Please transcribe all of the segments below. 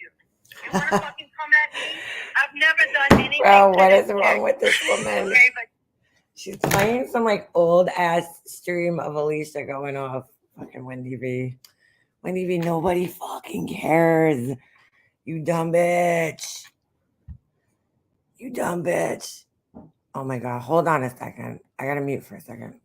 You want to fucking come at me? I've never done anything. Bro, what is wrong with this woman? Okay, but she's playing some like old ass stream of Alicia going off. Fucking Wendy V. Wendy V, nobody fucking cares. You dumb bitch. You dumb bitch. Oh my god, hold on a second. I gotta mute for a second.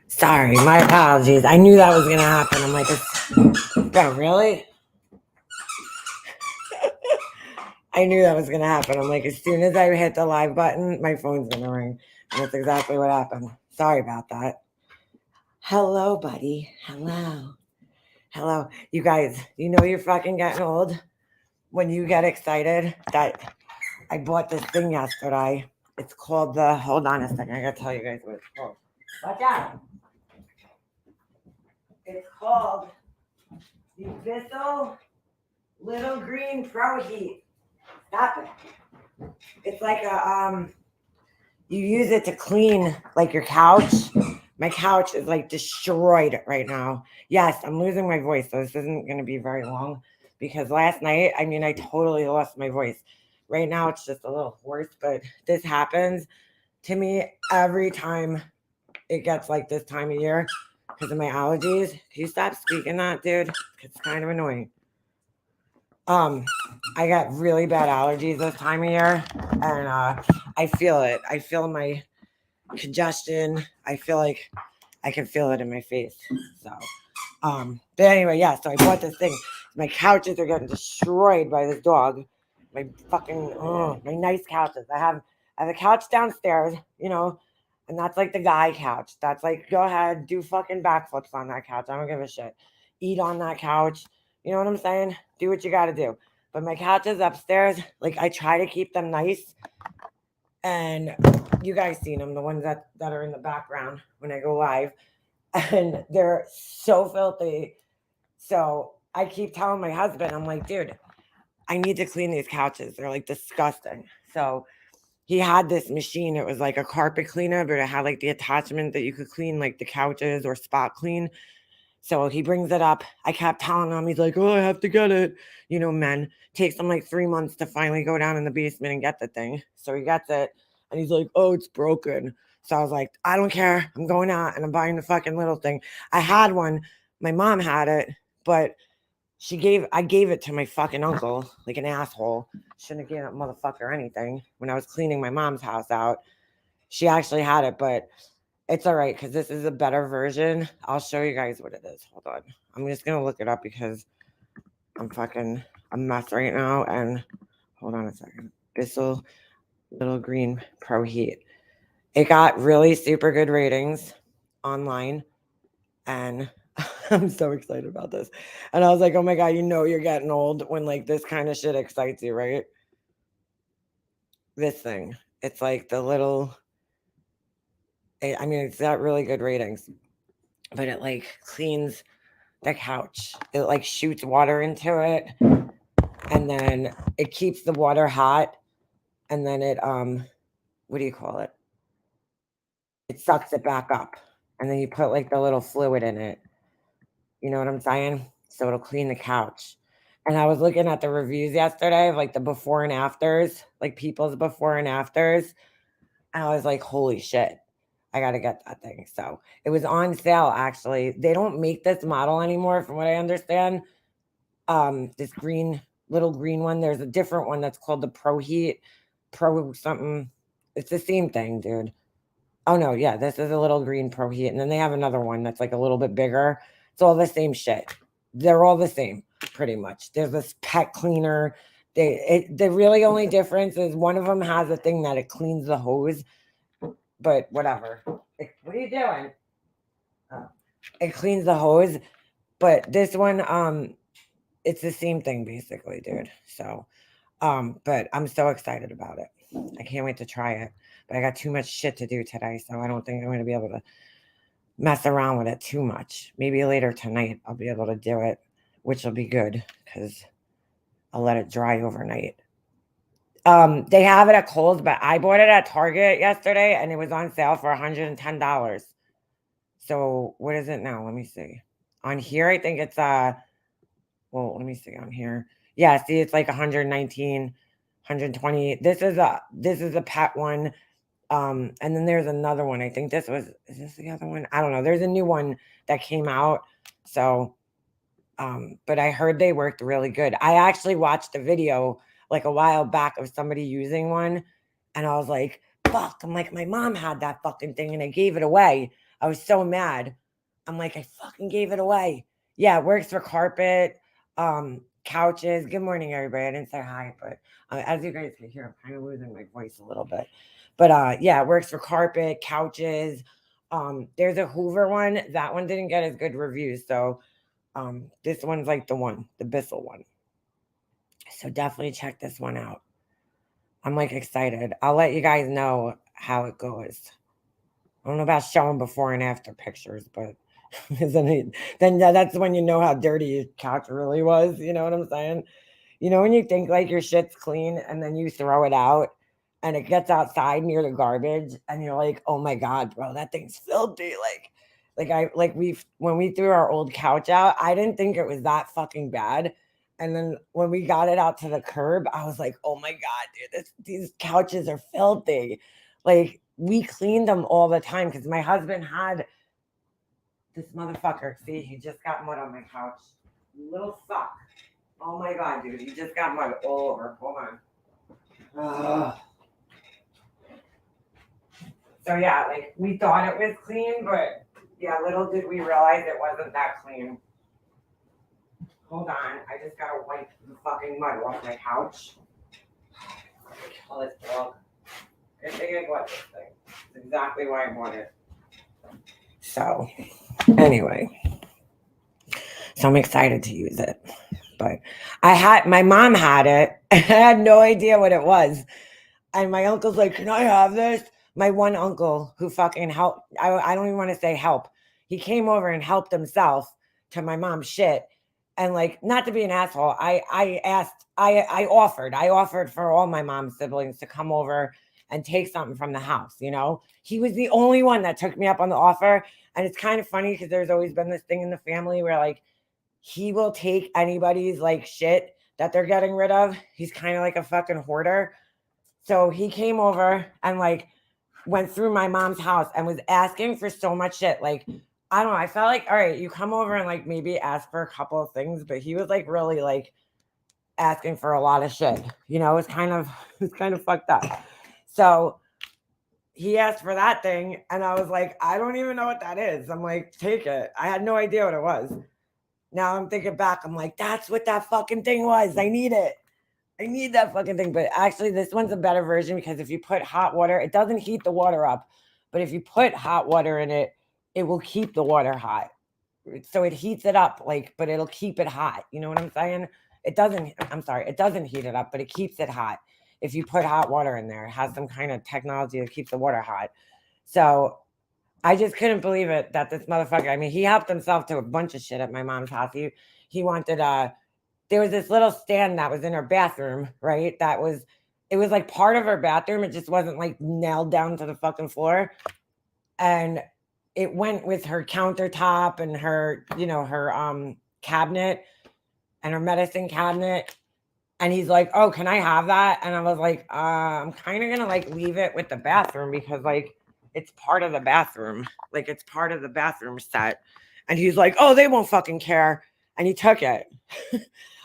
Sorry, my apologies. I knew that was gonna happen. I'm like, bro, really? I knew that was gonna happen. I'm like, as soon as I hit the live button, my phone's gonna ring. And that's exactly what happened. Sorry about that. Hello, buddy. Hello. Hello. You guys, you know you're fucking getting old when you get excited that I bought this thing yesterday. It's called the, hold on a second. I gotta tell you guys what it's called. Watch out. It's called the Bissell Little Green Pro Heat. Stop it. It's like a you use it to clean like your couch. My couch is like destroyed right now. Yes, I'm losing my voice, so this isn't going to be very long because last night, I mean, I totally lost my voice. Right now, it's just a little hoarse, but this happens to me every time it gets like this time of year because of my allergies. Can you stop speaking that, dude? It's kind of annoying. Um, I got really bad allergies this time of year, and I feel it. I feel my congestion. I feel like I can feel it in my face. So, but anyway, yeah. So I bought this thing. My couches are getting destroyed by this dog. My fucking my nice couches. I have a couch downstairs, you know, and that's like the guy couch. That's like go ahead, do fucking backflips on that couch. I don't give a shit. Eat on that couch. You know what I'm saying? Do what you got to do. But my couches upstairs, like I try to keep them nice, and you guys seen them, the ones that are in the background when I go live, and they're so filthy. So I keep telling my husband, I'm like, dude, I need to clean these couches. They're like disgusting. So he had this machine. It was like a carpet cleaner, but it had like the attachment that you could clean like the couches or spot clean. So he brings it up. I kept telling him, he's like, oh, I have to get it. You know, men. Takes him like 3 months to finally go down in the basement and get the thing. So he gets it. And he's like, oh, it's broken. So I was like, I don't care. I'm going out and I'm buying the fucking little thing. I had one. My mom had it, but I gave it to my fucking uncle, like an asshole. Shouldn't have given that motherfucker anything when I was cleaning my mom's house out. She actually had it, but it's all right because this is a better version. I'll show you guys what it is. Hold on. I'm just gonna look it up because I'm fucking a mess right now. And hold on a second. Bissell Little Green Pro Heat. It got really super good ratings online, and I'm so excited about this. And I was like, oh my god, you know you're getting old when like this kind of shit excites you, right? This thing. It's like the little. I mean, it's got really good ratings, but it like cleans the couch. It like shoots water into it, and then it keeps the water hot, and then it what do you call it? It sucks it back up, and then you put like the little fluid in it. You know what I'm saying? So it'll clean the couch. And I was looking at the reviews yesterday of like the before and afters, like people's before and afters, and I was like, holy shit. I got to get that thing. So it was on sale actually. They don't make this model anymore from what I understand. This green little green one. There's a different one that's called the Pro Heat, Pro something. It's the same thing, dude. Oh no, yeah, this is a little green Pro Heat, and then they have another one that's like a little bit bigger. It's all the same shit. They're all the same, pretty much. There's this pet cleaner. The really only difference is one of them has a thing that it cleans the hose, but whatever. What are you doing? Oh. It cleans the hose, but this one, it's the same thing basically, dude. So, but I'm so excited about it. I can't wait to try it. But I got too much shit to do today, so I don't think I'm going to be able to mess around with it too much. Maybe later tonight I'll be able to do it, which will be good because I'll let it dry overnight. They have it at Kohl's, but I bought it at Target yesterday and it was on sale for $110. So what is it now? Let me see. On here, I think it's well, let me see on here. Yeah, see, it's like 119, 120. This is a pet one. And then there's another one. I think is this the other one? I don't know. There's a new one that came out. So but I heard they worked really good. I actually watched a video like a while back of somebody using one, and I was like, fuck. I'm like, my mom had that fucking thing and I gave it away. I was so mad. I'm like, I fucking gave it away. Yeah, it works for carpet, couches. Good morning, everybody. I didn't say hi, but as you guys can hear, I'm kind of losing my voice a little bit. But yeah, it works for carpet, couches. There's a Hoover one. That one didn't get as good reviews, so this one's like the one, the Bissell one. So definitely check this one out. I'm like excited. I'll let you guys know how it goes. I don't know about showing before and after pictures, but then that's when you know how dirty your couch really was. You know what I'm saying? You know when you think like your shit's clean and then you throw it out and it gets outside near the garbage and you're like, oh my God, bro, that thing's filthy. When we threw our old couch out, I didn't think it was that fucking bad. And then when we got it out to the curb, I was like, oh my God, dude, these couches are filthy. Like we cleaned them all the time because my husband had this motherfucker. See, he just got mud on my couch. Little suck. Oh my God, dude, he just got mud all over. Hold on. So yeah, like we thought it was clean, but yeah, little did we realize it wasn't that clean. Hold on, I just gotta wipe the fucking mud off my couch. Kill this dog. Good thing I got this thing. It's exactly why I want it. So, anyway, so I'm excited to use it. But my mom had it. I had no idea what it was. And my uncle's like, can I have this? My one uncle who fucking helped, I don't even want to say help. He came over and helped himself to my mom's shit. And like, not to be an asshole, I offered for all my mom's siblings to come over and take something from the house, you know? He was the only one that took me up on the offer. And it's kind of funny because there's always been this thing in the family where like he will take anybody's like shit that they're getting rid of. He's kind of like a fucking hoarder. So he came over and like went through my mom's house and was asking for so much shit. Like, I don't know. I felt like, all right, you come over and like maybe ask for a couple of things, but he was like really like asking for a lot of shit. You know, it's kind of fucked up. So he asked for that thing, and I was like, I don't even know what that is. I'm like, take it. I had no idea what it was. Now I'm thinking back, I'm like, that's what that fucking thing was. I need it. I need that fucking thing. But actually, this one's a better version because if you put hot water, it doesn't heat the water up. But if you put hot water in it, it will keep the water hot. So it heats it up, like, but it'll keep it hot. You know what I'm saying? I'm sorry, it doesn't heat it up, but it keeps it hot. If you put hot water in there, it has some kind of technology to keep the water hot. So I just couldn't believe it that this motherfucker, I mean, he helped himself to a bunch of shit at my mom's house. He wanted there was this little stand that was in her bathroom, right? It was like part of her bathroom. It just wasn't like nailed down to the fucking floor. And it went with her countertop and her, you know, her cabinet and her medicine cabinet. And he's like, oh, can I have that? And I was like, I'm kind of gonna like leave it with the bathroom because like it's part of the bathroom. Like it's part of the bathroom set. And he's like, oh, they won't fucking care. And he took it.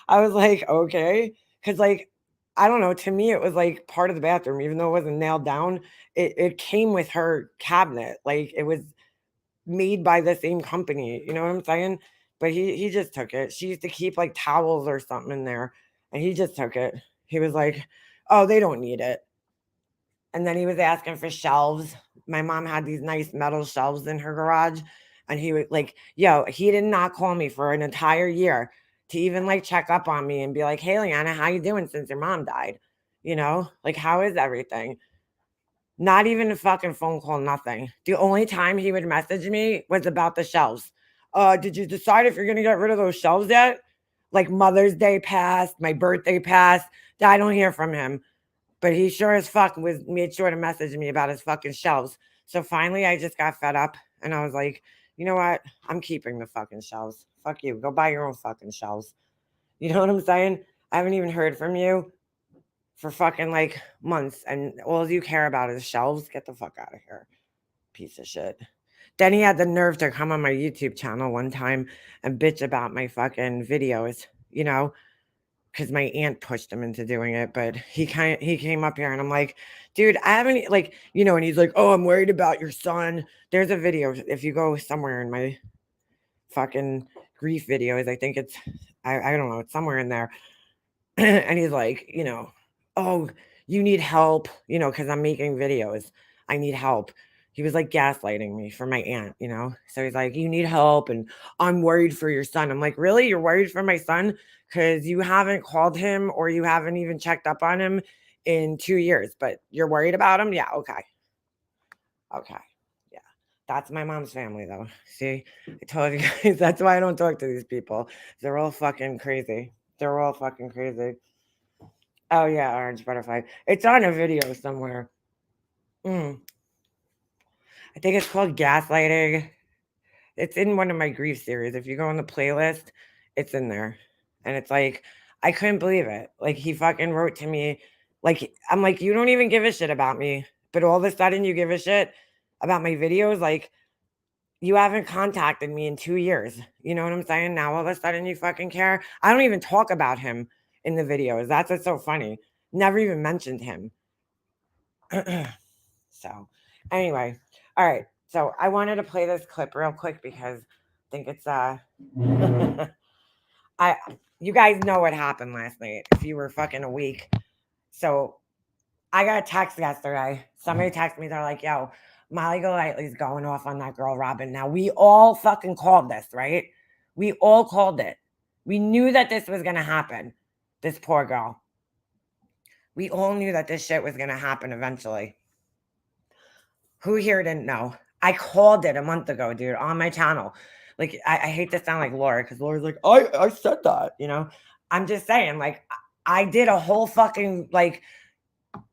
I was like, okay. Cause like, I don't know, to me it was like part of the bathroom, even though it wasn't nailed down. It came with her cabinet. Like it was made by the same company. You know what I'm saying? But he just took it. She used to keep like towels or something in there, and he just took it. He was like, "Oh, they don't need it." And then he was asking for shelves. My mom had these nice metal shelves in her garage, and he was like, "Yo," he did not call me for an entire year to even like check up on me and be like, "Hey, Leanna, how you doing since your mom died? You know, like how is everything?" Not even a fucking phone call, nothing. The only time he would message me was about the shelves. Did you decide if you're gonna get rid of those shelves yet? Like Mother's Day passed, my birthday passed. I don't hear from him. But he sure as fuck was made sure to message me about his fucking shelves. So finally I just got fed up and I was like, you know what? I'm keeping the fucking shelves. Fuck you. Go buy your own fucking shelves. You know what I'm saying? I haven't even heard from you for fucking like months, and all you care about is shelves. Get the fuck out of here, piece of shit. Then he had the nerve to come on my YouTube channel one time and bitch about my fucking videos, you know, because my aunt pushed him into doing it. But he came up here and I'm like, dude, I haven't like, you know, and he's like, oh, I'm worried about your son. There's a video if you go somewhere in my fucking grief videos, I think it's I don't know, it's somewhere in there. And he's like, you know, oh, you need help, you know, because I'm making videos. I need help. He was like gaslighting me for my aunt, you know. So he's like, you need help, and I'm worried for your son. I'm like, really? You're worried for my son? Because you haven't called him or you haven't even checked up on him in 2 years, but you're worried about him? Yeah, okay. Okay. Yeah. That's my mom's family though. See, I told you guys that's why I don't talk to these people. They're all fucking crazy. They're all fucking crazy. Oh yeah, orange butterfly. It's on a video somewhere. Mm. I think it's called Gaslighting. It's in one of my grief series. If you go on the playlist, it's in there. And it's like, I couldn't believe it. Like he fucking wrote to me, like I'm like, you don't even give a shit about me, but all of a sudden you give a shit about my videos. Like you haven't contacted me in 2 years. You know what I'm saying? Now all of a sudden you fucking care. I don't even talk about him in the videos. That's what's so funny. Never even mentioned him. So anyway, all right. So I wanted to play this clip real quick because I think it's I you guys know what happened last night if you were fucking awake. So I got a text yesterday. Somebody texted me, they're like, yo, Molly Golightly's going off on that girl Robin. Now we all fucking called this, right? We all called it. We knew that this was gonna happen. This poor girl. We all knew that this shit was gonna happen eventually. Who here didn't know? I called it a month ago, dude, on my channel. Like, I hate to sound like Laura because Laura's like, I said that, you know? I'm just saying, like, I did a whole fucking, like,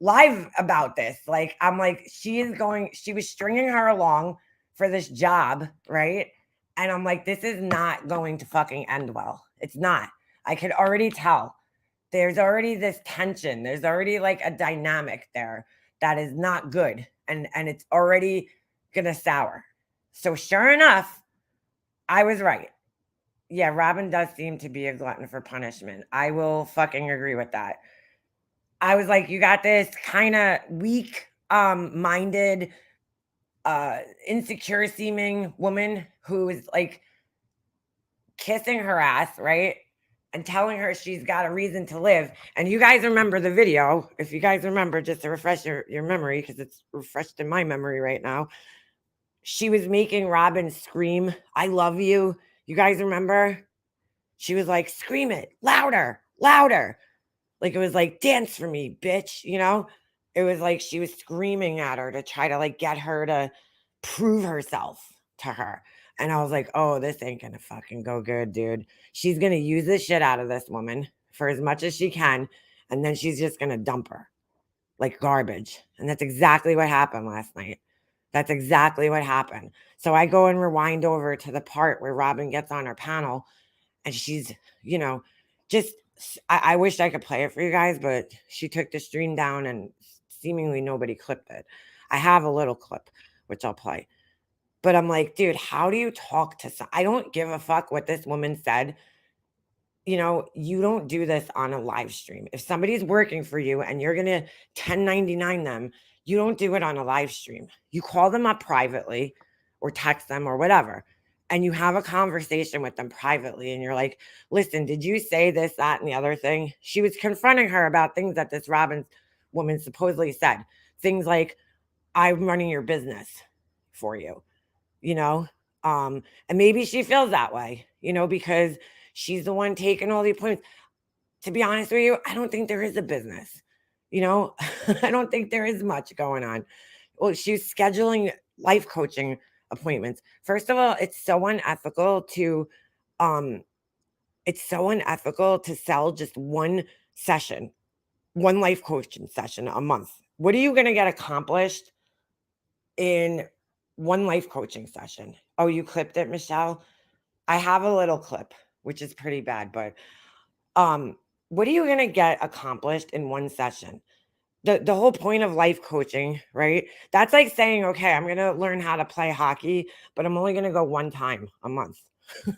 live about this. Like, I'm like, she was stringing her along for this job, right? And I'm like, this is not going to fucking end well. It's not. I could already tell. There's already this tension. There's already like a dynamic there that is not good. And it's already gonna sour. So sure enough, I was right. Yeah, Robin does seem to be a glutton for punishment. I will fucking agree with that. I was like, you got this kind of weak minded insecure seeming woman who is like kissing her ass, right? And telling her she's got a reason to live. And you guys remember the video. If you guys remember, just to refresh your memory, because it's refreshed in my memory right now. She was making Robin scream, I love you. You guys remember? She was like, scream it louder, louder. Like it was like, dance for me, bitch. You know, it was like she was screaming at her to try to like get her to prove herself to her. And I was like, oh, this ain't gonna fucking go good, dude. She's gonna use the shit out of this woman for as much as she can. And then she's just gonna dump her like garbage. And that's exactly what happened last night. That's exactly what happened. So I go and rewind over to the part where Robin gets on her panel and she's, you know, just I wish I could play it for you guys, but she took the stream down and seemingly nobody clipped it. I have a little clip, which I'll play. But I'm like, dude, how do you talk to I don't give a fuck what this woman said. You know, you don't do this on a live stream. If somebody's working for you and you're going to 1099 them, you don't do it on a live stream. You call them up privately or text them or whatever. And you have a conversation with them privately. And you're like, listen, did you say this, that, and the other thing? She was confronting her about things that this Robbins woman supposedly said. Things like, I'm running your business for you, you know? And maybe she feels that way, you know, because she's the one taking all the appointments. To be honest with you, I don't think there is a business. You know, I don't think there is much going on. Well, she's scheduling life coaching appointments. First of all, um it's so unethical to sell just one session, one life coaching session a month. What are you going to get accomplished in one life coaching session? Oh, you clipped it, Michelle? I have a little clip, which is pretty bad, but what are you going to get accomplished in one session? The whole point of life coaching, right? That's like saying, okay, I'm going to learn how to play hockey, but I'm only going to go one time a month. I'm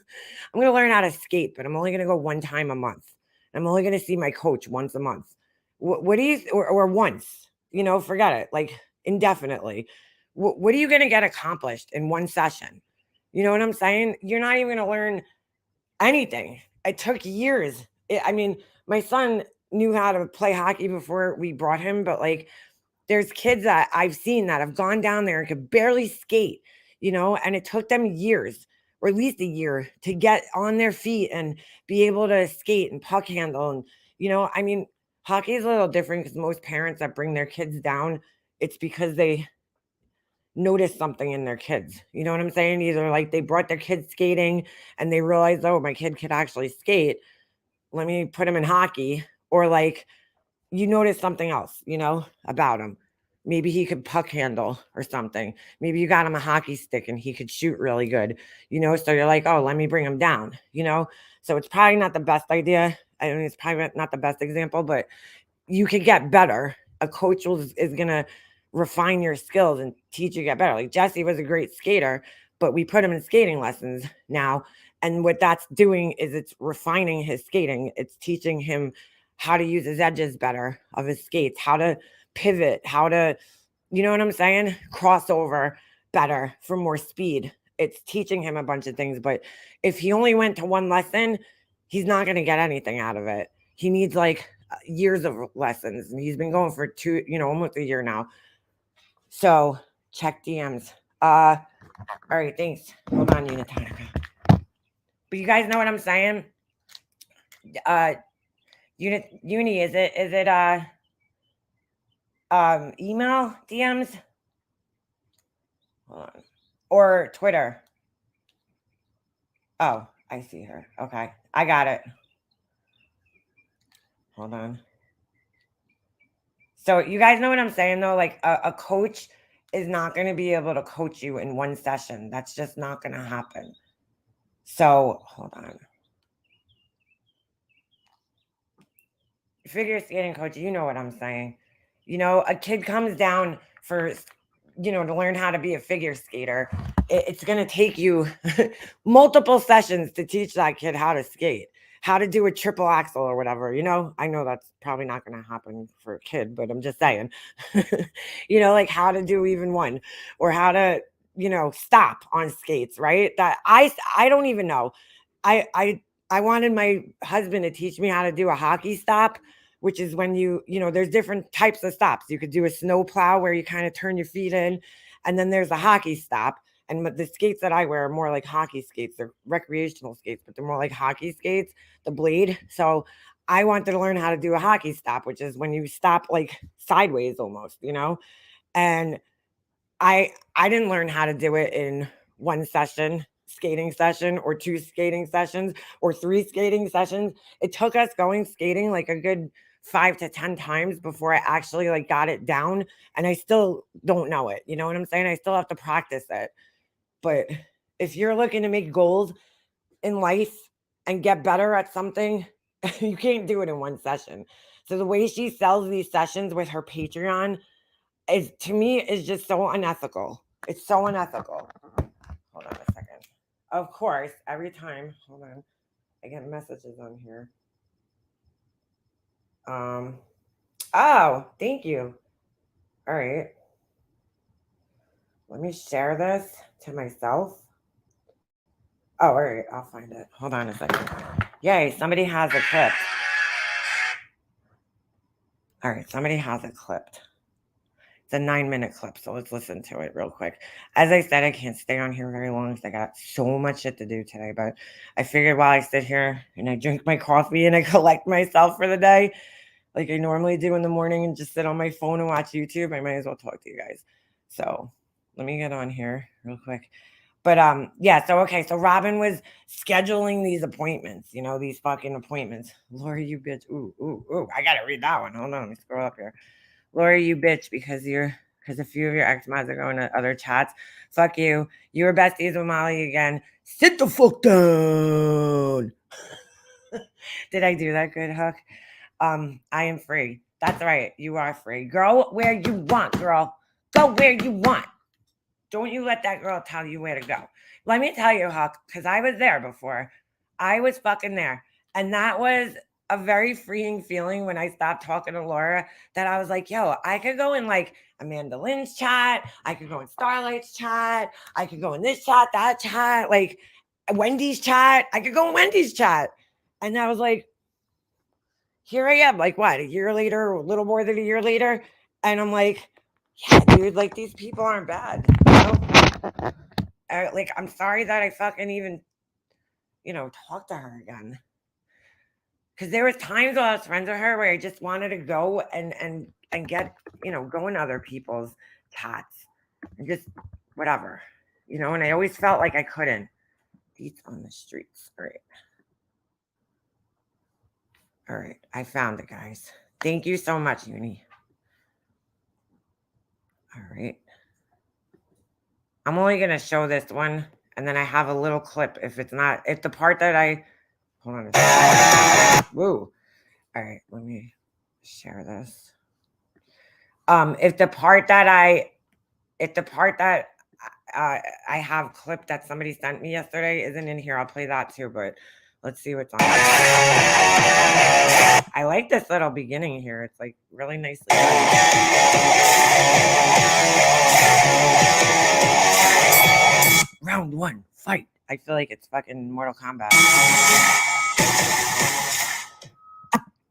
going to learn how to skate, but I'm only going to go one time a month. I'm only going to see my coach once a month. What do you, or once, you know, forget it, like indefinitely. What are you going to get accomplished in one session? You know what I'm saying? You're not even going to learn anything. It took years. I mean, my son knew how to play hockey before we brought him, but like there's kids that I've seen that have gone down there and could barely skate, you know, and it took them years or at least a year to get on their feet and be able to skate and puck handle. And, you know, I mean, hockey is a little different because most parents that bring their kids down, it's because they notice something in their kids. You know what I'm saying? Either like they brought their kids skating and they realized, oh, my kid could actually skate, let me put him in hockey. Or like, you notice something else, about him. Maybe he could puck handle or something. Maybe you got him a hockey stick and he could shoot really good, so you're like, oh, let me bring him down, So it's probably not the best idea. I mean, it's probably not the best example, but you could get better. A coach is going to refine your skills and teach you to get better. Like Jesse was a great skater, but we put him in skating lessons now. And what that's doing is it's refining his skating. It's teaching him how to use his edges better of his skates, how to pivot, how to, you know what I'm saying? Cross over better for more speed. It's teaching him a bunch of things. But if he only went to one lesson, he's not going to get anything out of it. He needs like years of lessons. And he's been going for almost a year now. So check DMs. All right, thanks. Hold on, Unitonica. But you guys know what I'm saying? Uni, is it email DMs? Hold on. Or Twitter? Oh, I see her. Okay, I got it. Hold on. So you guys know what I'm saying though? Like a coach is not going to be able to coach you in one session. That's just not going to happen. So hold on. Figure skating coach, you know what I'm saying. A kid comes down for, to learn how to be a figure skater. It's going to take you multiple sessions to teach that kid how to skate, how to do a triple axel or whatever. I know that's probably not going to happen for a kid, but I'm just saying, like how to do even one or how to, stop on skates, right? That I don't even know. I wanted my husband to teach me how to do a hockey stop, which is when there's different types of stops. You could do a snow plow where you kind of turn your feet in, and then there's a hockey stop. And the skates that I wear are more like hockey skates. They're recreational skates, but they're more like hockey skates, the blade. So I wanted to learn how to do a hockey stop, which is when you stop like sideways almost, and I didn't learn how to do it in one skating session or two skating sessions or three skating sessions. It took us going skating like a good 5 to 10 times before I actually like got it down, and I still don't know it. You know what I'm saying? I still have to practice it. But if you're looking to make goals in life and get better at something, you can't do it in one session. So the way she sells these sessions with her Patreon is, to me, is just so unethical. It's so unethical. Hold on a second. Of course, every time, hold on, I get messages on here. Oh, thank you. All right. Let me share this to myself. Oh, all right, I'll find it. Hold on a second. Yay, somebody has it clipped. All right, somebody has it clipped. It's a 9-minute clip, so let's listen to it real quick. As I said, I can't stay on here very long because I got so much shit to do today, but I figured while I sit here and I drink my coffee and I collect myself for the day, like I normally do in the morning, and just sit on my phone and watch YouTube, I might as well talk to you guys. So let me get on here real quick. But yeah, so okay, so Robin was scheduling these appointments, these fucking appointments. Lori, you bitch. Ooh, I gotta read that one. Hold on, let me scroll up here. Lori, you bitch, because a few of your ex-mods are going to other chats. Fuck you. You were besties with Molly again. Sit the fuck down. Did I do that good, Hook? I am free. That's right. You are free. Go where you want, girl. Go where you want. Don't you let that girl tell you where to go. Let me tell you, Huck, because I was there before. I was fucking there. And that was a very freeing feeling when I stopped talking to Laura, that I was like, yo, I could go in like Amanda Lynn's chat. I could go in Starlight's chat. I could go in this chat, that chat, like Wendy's chat. I could go in Wendy's chat. And I was like, here I am, like what, a year later, a little more than a year later. And I'm like, yeah, dude, like these people aren't bad. Like, I'm sorry that I fucking even, talked to her again. Because there was times when I was friends with her where I just wanted to go and get, go in other people's chats and just whatever, and I always felt like I couldn't. Beats on the streets. All right. All right, I found it, guys. Thank you so much, Uni. All right. I'm only going to show this one, and then I have a little clip. If the part that I, hold on a second. Woo. All right, let me share this. If the part that I have clip that somebody sent me yesterday isn't in here, I'll play that too, but let's see what's on. I like this little beginning here. It's like really nicely done. Round 1, fight. I feel like it's fucking Mortal Kombat.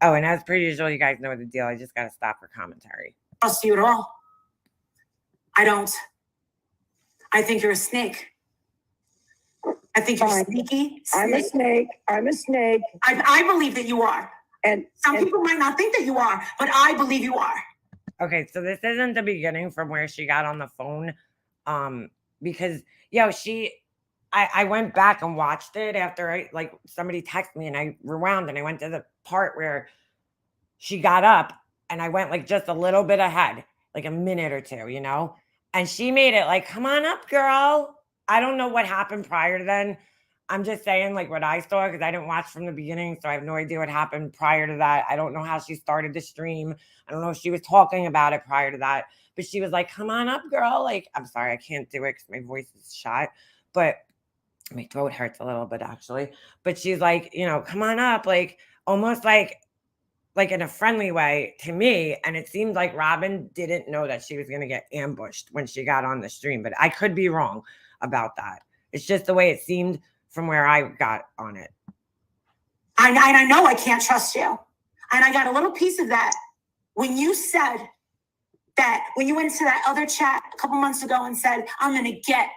Oh, and as per usual, you guys know the deal. I just gotta stop for commentary. Trust you at all. I don't. I think you're a snake. I think you're sneaky. I'm a snake. I'm a snake. I believe that you are. And some people might not think that you are, but I believe you are. Okay, so this isn't the beginning from where she got on the phone. Because I went back and watched it after somebody texted me, and I rewound and I went to the part where she got up, and I went like just a little bit ahead, like a minute or two, and she made it like, come on up, girl. I don't know what happened prior to then. I'm just saying like what I saw because I didn't watch from the beginning, so I have no idea what happened prior to that. I don't know how she started the stream. I don't know if she was talking about it prior to that, but she was like, come on up, girl. Like, I'm sorry, I can't do it because my voice is shot, but my throat hurts a little bit actually. But she's like, come on up, like almost like in a friendly way to me. And it seemed like Robin didn't know that she was going to get ambushed when she got on the stream, but I could be wrong about that. It's just the way it seemed from where I got on it. I know I can't trust you. And I got a little piece of that when you said that, when you went to that other chat a couple months ago and said, I'm going to get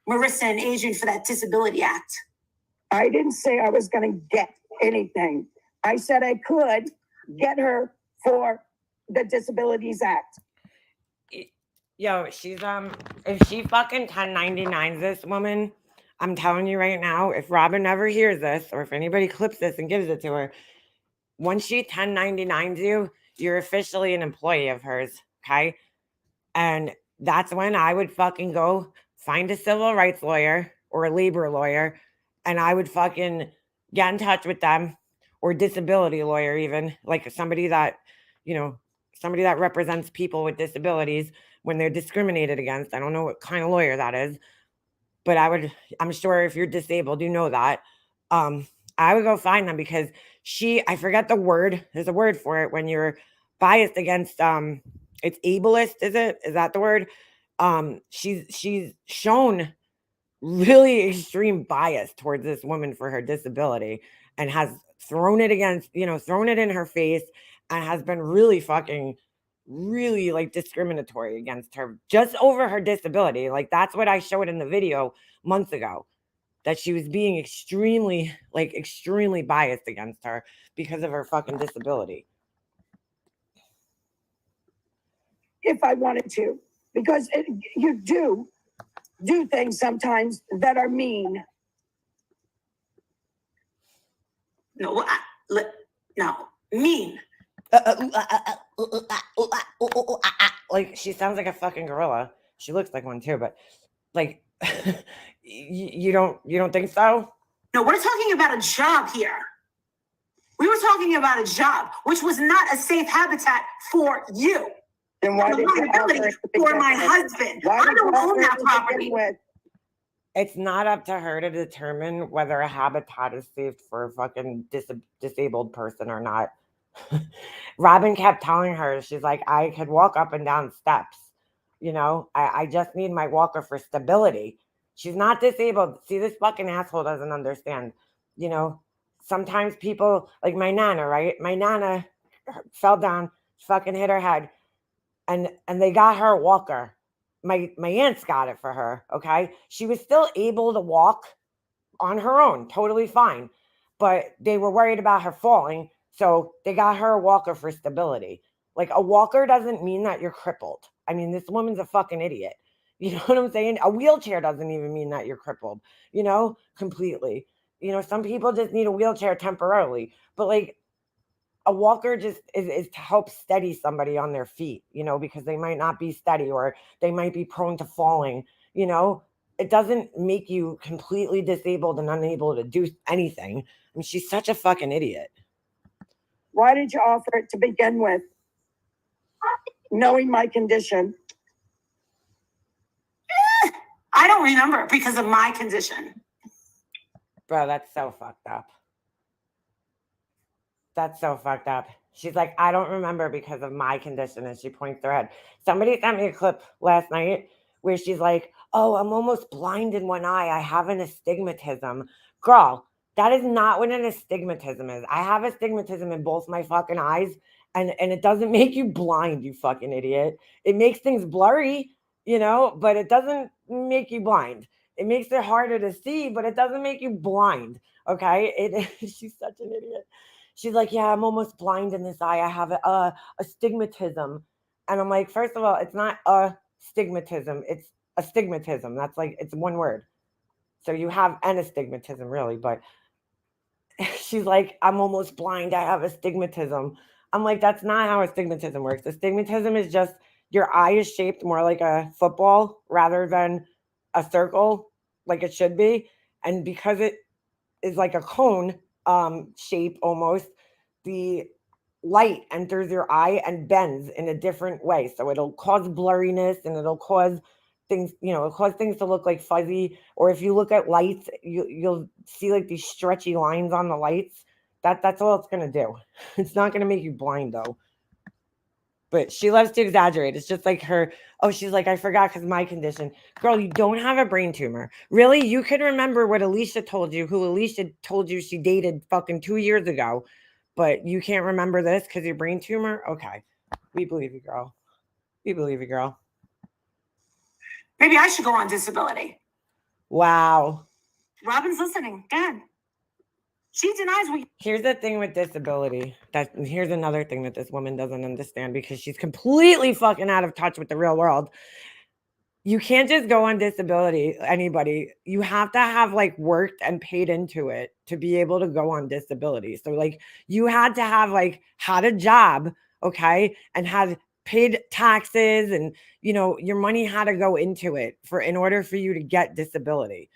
Marissa and Adrian for that Disability Act. I didn't say I was going to get anything. I said I could get her for the Disabilities Act. Yo, she's if she fucking 1099s this woman, I'm telling you right now, if Robin ever hears this, or if anybody clips this and gives it to her, once she 1099s you, you're officially an employee of hers, okay? And that's when I would fucking go find a civil rights lawyer or a labor lawyer, and I would fucking get in touch with them, or disability lawyer even, like somebody that represents people with disabilities when they're discriminated against. I don't know what kind of lawyer that is, but I'm sure if you're disabled, you know that. I would go find them because I forget the word. There's a word for it when you're biased against, it's ableist, is it? Is that the word? She's shown really extreme bias towards this woman for her disability and has thrown it in her face and has been really like discriminatory against her just over her disability. Like that's what I showed in the video months ago, that she was being extremely biased against her because of her fucking disability. If I wanted to, because you do things sometimes that are mean. No, mean. Like she sounds like a fucking gorilla. She looks like one too, but like you don't think so? No, we're talking about a job here. We were talking about a job, which was not a safe habitat for you. Then why did you for my husband? I don't own that property. It's not up to her to determine whether a habitat is safe for a fucking disabled person or not. Robin kept telling her, she's like, I could walk up and down steps. I just need my walker for stability. She's not disabled. See, this fucking asshole doesn't understand. Sometimes people, like my Nana, right? My Nana fell down, fucking hit her head, and they got her a walker. My aunts got it for her, okay? She was still able to walk on her own, totally fine. But they were worried about her falling, so they got her a walker for stability. Like, a walker doesn't mean that you're crippled. I mean, this woman's a fucking idiot. You know what I'm saying? A wheelchair doesn't even mean that you're crippled, completely. Some people just need a wheelchair temporarily. But, like, a walker just is to help steady somebody on their feet, because they might not be steady or they might be prone to falling. It doesn't make you completely disabled and unable to do anything. I mean, she's such a fucking idiot. Why did you offer it to begin with? Knowing my condition. I don't remember because of my condition. Bro, that's so fucked up. That's so fucked up. She's like, I don't remember because of my condition. And she points her head. Somebody sent me a clip last night where she's like, oh, I'm almost blind in one eye. I have an astigmatism. Girl, that is not what an astigmatism is. I have astigmatism in both my fucking eyes. And it doesn't make you blind, you fucking idiot. It makes things blurry, but it doesn't make you blind. It makes it harder to see, but it doesn't make you blind. Okay? She's such an idiot. She's like, yeah, I'm almost blind in this eye. I have a astigmatism. And I'm like, first of all, it's not a stigmatism. It's astigmatism. That's like, it's one word. So you have an astigmatism, really. But she's like, I'm almost blind. I have astigmatism. I'm like, that's not how astigmatism works. Astigmatism is just your eye is shaped more like a football rather than a circle like it should be. And because it is like a cone shape almost, the light enters your eye and bends in a different way. So it'll cause blurriness and it'll cause things, it'll cause things to look like fuzzy. Or if you look at lights, you'll see like these stretchy lines on the lights. That's all it's gonna do. It's not gonna make you blind though. But she loves to exaggerate. It's just like her, oh, she's like, I forgot because of my condition. Girl, you don't have a brain tumor. Really? You can remember what Alicia told you, who Alicia told you she dated fucking 2 years ago, but you can't remember this because your brain tumor? Okay. We believe you, girl. We believe you, girl. Maybe I should go on disability. Wow. Robin's listening. Go ahead. She denies what. Here's the thing with disability. Here's another thing that this woman doesn't understand because she's completely fucking out of touch with the real world. You can't just go on disability, anybody. You have to have like worked and paid into it to be able to go on disability. So like you had to have like had a job, okay, and had paid taxes and your money had to go into it in order for you to get disability.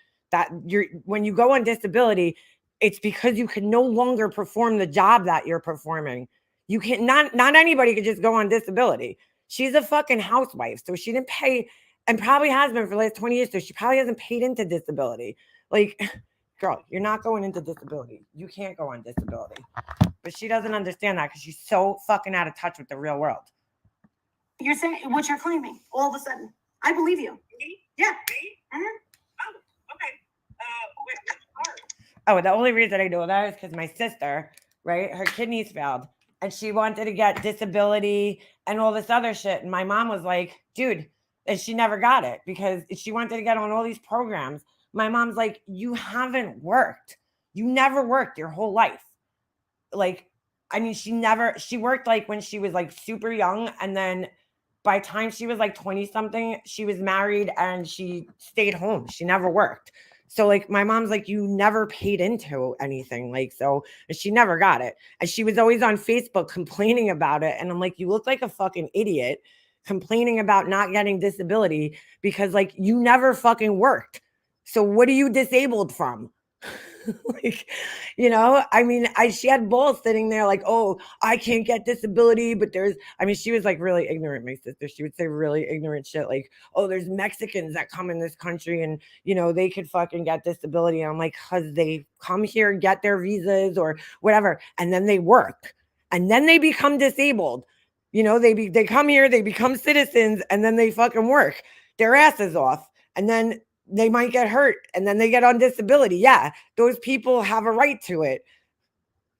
When you go on disability, it's because you can no longer perform the job that you're performing. You can't, not anybody could just go on disability. She's a fucking housewife, so she didn't pay, and probably has been for the last 20 years, so she probably hasn't paid into disability. Like, girl, you're not going into disability. You can't go on disability. But she doesn't understand that because she's so fucking out of touch with the real world. You're saying what you're claiming all of a sudden. I believe you. Me? Yeah. Me? Mm-hmm. Oh, okay. Which part? Oh, the only reason I know that is because my sister, right, her kidneys failed and she wanted to get disability and all this other shit. And my mom was like, dude, and she never got it because she wanted to get on all these programs. My mom's like, you haven't worked. You never worked your whole life. Like, I mean, she worked like when she was like super young. And then by the time she was like 20 something, she was married and she stayed home. She never worked. So like my mom's like, you never paid into anything. Like, so she never got it. And she was always on Facebook complaining about it. And I'm like, you look like a fucking idiot complaining about not getting disability because like you never fucking worked. So what are you disabled from? Like, I mean, she had balls sitting there like, oh, I can't get disability, but she was like really ignorant, my sister. She would say really ignorant shit like, oh, there's Mexicans that come in this country and, they could fucking get disability. And I'm like, because they come here, get their visas or whatever, and then they work and then they become disabled. They come here, they become citizens, and then they fucking work their asses off. And then they might get hurt and then they get on disability. Yeah, those people have a right to it.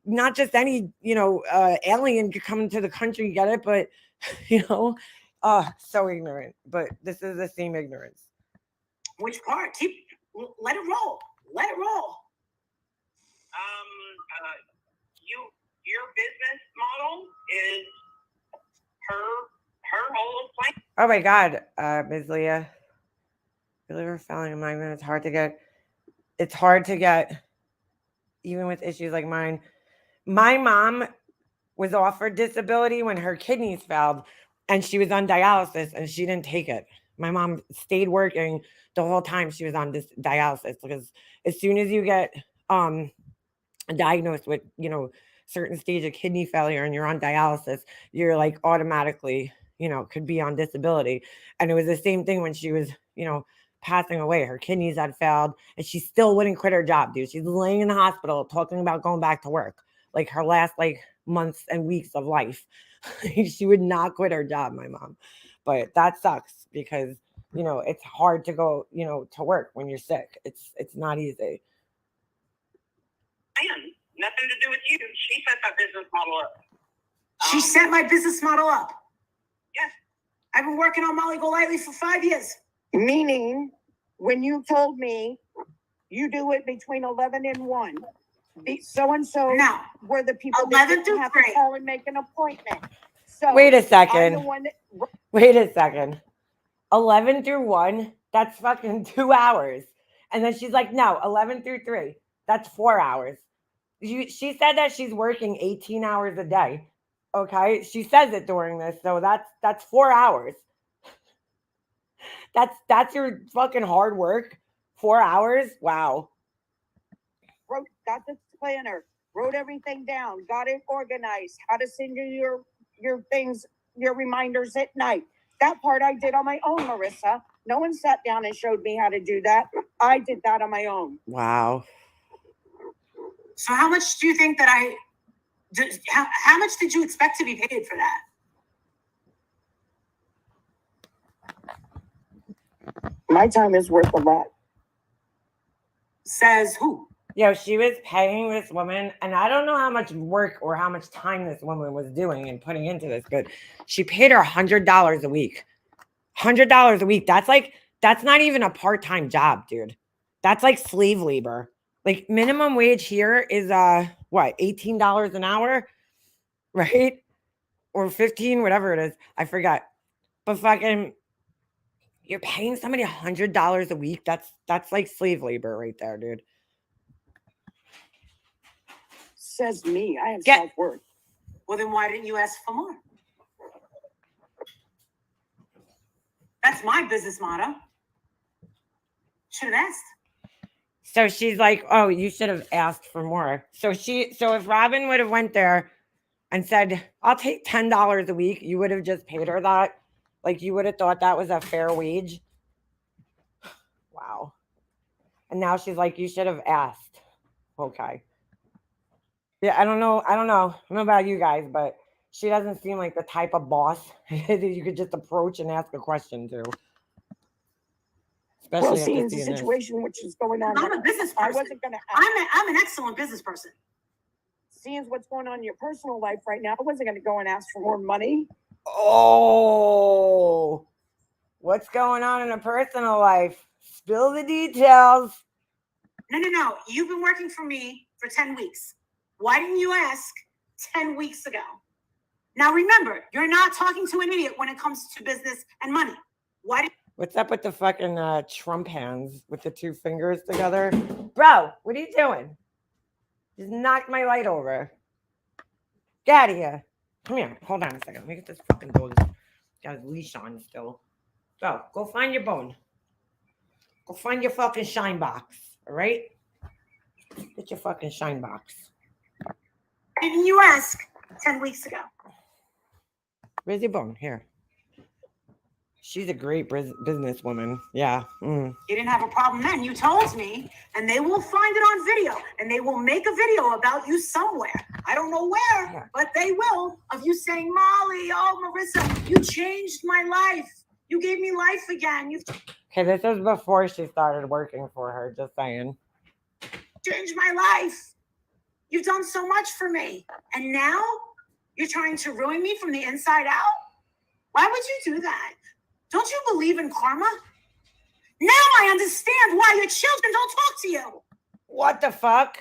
Not just any, alien could come into the country and get it, but, so ignorant. But this is the same ignorance. Which part? Let it roll. Let it roll. Your business model is her whole plan. Oh my God, Ms. Leah. Liver failing in my mind. It's hard to get, even with issues like mine. My mom was offered disability when her kidneys failed and she was on dialysis and she didn't take it. My mom stayed working the whole time she was on this dialysis because as soon as you get diagnosed with, certain stage of kidney failure and you're on dialysis, you're like automatically, could be on disability. And it was the same thing when she was, passing away. Her kidneys had failed and she still wouldn't quit her job, dude. She's laying in the hospital talking about going back to work, like her last months and weeks of life. She would not quit her job, my mom. But that sucks because, it's hard to go, to work when you're sick. It's not easy. Nothing to do with you. She set that business model up. She set my business model up. Yes. I've been working on Molly Golightly for 5 years. Meaning, when you told me you do it between 11 and 1, so-and-so No. were the people 11 that through have to 3. call and make an appointment. So Wait a I'm the second. one that, Wait a second. 11 through 1, that's fucking 2 hours. And then she's like, no, 11 through 3, that's 4 hours. She said that she's working 18 hours a day. Okay? She says it during this, so that's 4 hours. That's your fucking hard work. 4 hours? Wow. got the planner, wrote everything down, got it organized, how to send you your things, your reminders at night. That part I did on my own, Marissa. No one sat down and showed me how to do that. I did that on my own. Wow. So how much do you think that how much did you expect to be paid for that? My time is worth a lot. Says who? She was paying this woman, and I don't know how much work or how much time this woman was doing and putting into this, but she paid her $100 a week. $100 a week. That's not even a part-time job, dude. That's like slave labor. Like minimum wage here is what, $18 an hour, right? Or 15, whatever it is. I forgot. But fucking, you're paying somebody $100 a week. That's like slave labor right there, dude. Says me. I have Yeah. self-worth. Well, then why didn't you ask for more? That's my business motto. Should have asked. So she's like, oh, you should have asked for more. So if Robin would have went there and said, I'll take $10 a week, you would have just paid her that. Like you would have thought that was a fair wage. Wow. And now she's like, you should have asked. Okay. Yeah, I don't know. I don't know about you guys, but she doesn't seem like the type of boss that you could just approach and ask a question to. Especially Well, after seeing the seeing this. situation which is going on, I'm a business I person. wasn't going to ask. I'm an excellent business person. Seeing what's going on in your personal life right now, I wasn't going to go and ask for more money. Oh, what's going on in a personal life? Spill the details. No. You've been working for me for 10 weeks. Why didn't you ask 10 weeks ago? Now remember, you're not talking to an idiot when it comes to business and money. What's up with the fucking Trump hands with the two fingers together? Bro, what are you doing? Just knocked my light over. Get out of here. Come here. Hold on a second. Let me get this fucking dog. Got his leash on still. Go find your bone. Go find your fucking shine box. All right? Get your fucking shine box. Why didn't you ask 10 weeks ago? Where's your bone? Here. She's a great businesswoman. Yeah. You didn't have a problem then. You told me, and they will find it on video, and they will make a video about you somewhere. I don't know where, but they will, of you saying, Molly, oh, Marissa, you changed my life. You gave me life again. Okay, this was before she started working for her, just saying. Changed my life. You've done so much for me. And now you're trying to ruin me from the inside out? Why would you do that? Don't you believe in karma? Now I understand why your children don't talk to you. What the fuck?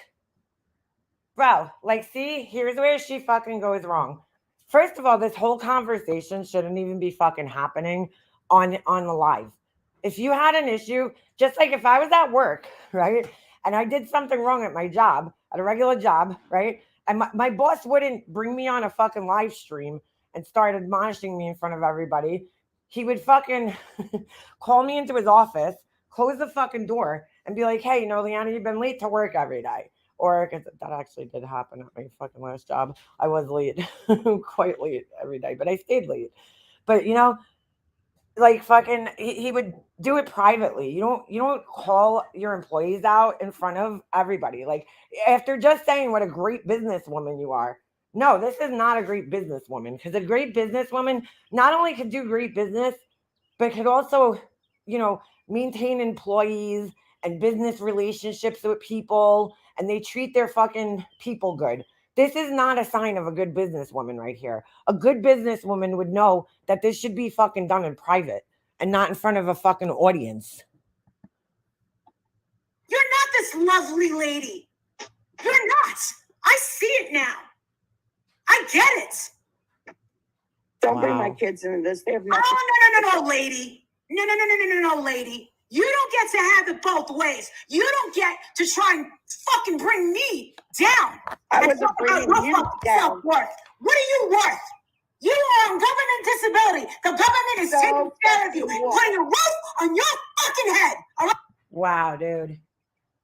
Bro, see, here's where she fucking goes wrong. First of all, this whole conversation shouldn't even be fucking happening on the live. If you had an issue, just like if I was at work, right, and I did something wrong at my job, at a regular job, right, And my boss wouldn't bring me on a fucking live stream and start admonishing me in front of everybody. He would fucking call me into his office, close the fucking door, and be like, hey, you know, Leanna, you've been late to work every day. Or that actually did happen at my fucking last job. I was late, quite late every day, but I stayed late. But you know, like fucking, he would do it privately. You don't call your employees out in front of everybody. Like after just saying what a great businesswoman you are. No, this is not a great businesswoman, because a great businesswoman not only could do great business, but could also, you know, maintain employees and business relationships with people, and they treat their fucking people good. This is not a sign of a good businesswoman right here. A good businesswoman would know that this should be fucking done in private and not in front of a fucking audience. You're not this lovely lady. You're not. I see it now. I get it. Don't bring my Wow. kids into this. They have nothing. Oh, no, lady. No, lady. You don't get to have it both ways. You don't get to try and fucking bring me down. I and wasn't talk about bringing your you fucking down. self-worth. What are you worth? You are on government disability. The government is So taking care of you, fucking what? putting a roof on your fucking head. All right? Wow, dude.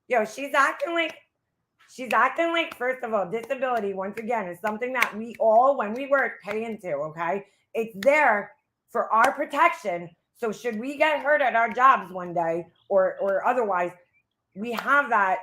Yo, she's acting like, first of all, disability, once again, is something that we all, when we work, pay into, okay? It's there for our protection. So should we get hurt at our jobs one day or otherwise, we have that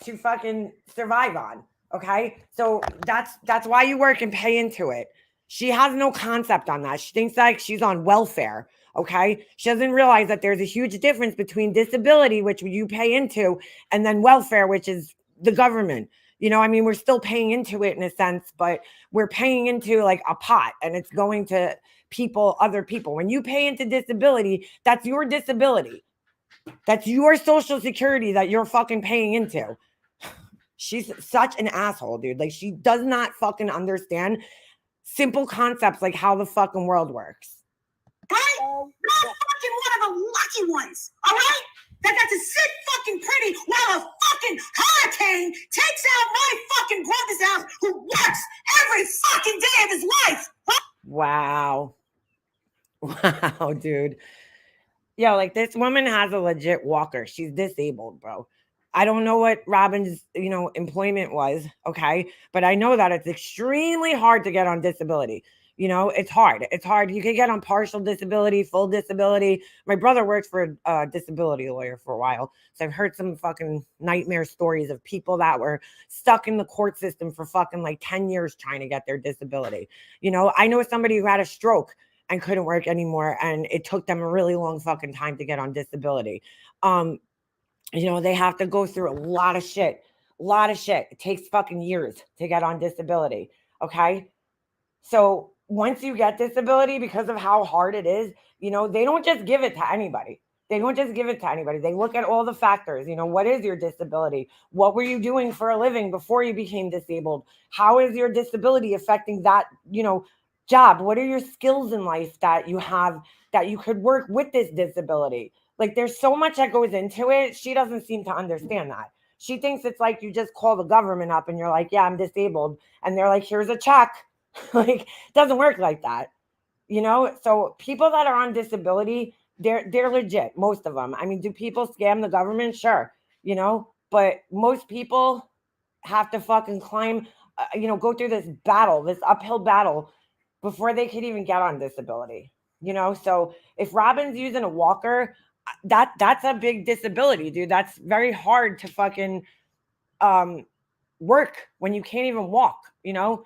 to fucking survive on, okay? So that's why you work and pay into it. She has no concept on that. She thinks like she's on welfare, okay? She doesn't realize that there's a huge difference between disability, which you pay into, and then welfare, which is the government. You know, I mean, we're still paying into it in a sense, but we're paying into like a pot, and it's going to people, other people. When you pay into disability, that's your disability. That's your social security that you're fucking paying into. She's such an asshole, dude. Like, she does not fucking understand simple concepts like how the fucking world works. Right? You're fucking one of the lucky ones, all right? That got to sit fucking pretty while a fucking hurricane takes out my fucking brother's house, who works every fucking day of his life. Wow. Wow, dude. Yo, like, this woman has a legit walker. She's disabled, bro. I don't know what Robin's, you know, employment was, okay? But I know that it's extremely hard to get on disability. You know, it's hard. It's hard. You can get on partial disability, full disability. My brother worked for a disability lawyer for a while. So I've heard some fucking nightmare stories of people that were stuck in the court system for fucking like 10 years trying to get their disability. You know, I know somebody who had a stroke and couldn't work anymore, and it took them a really long fucking time to get on disability. You know, they have to go through a lot of shit. It takes fucking years to get on disability. Okay. So once you get disability, because of how hard it is, you know, they don't just give it to anybody. They look at all the factors. You know, what is your disability? What were you doing for a living before you became disabled? How is your disability affecting that, you know, job? What are your skills in life that you have that you could work with this disability? Like, there's so much that goes into it. She doesn't seem to understand that. She thinks it's like you just call the government up and you're like, yeah, I'm disabled. And they're like, here's a check. Like, it doesn't work like that. You know, so people that are on disability, they're legit, most of them. I mean, do people scam the government? Sure, you know, but most people have to fucking climb, you know, go through this uphill battle before they could even get on disability. You know, so if Robin's using a walker, that's a big disability, dude. That's very hard to fucking work when you can't even walk, you know.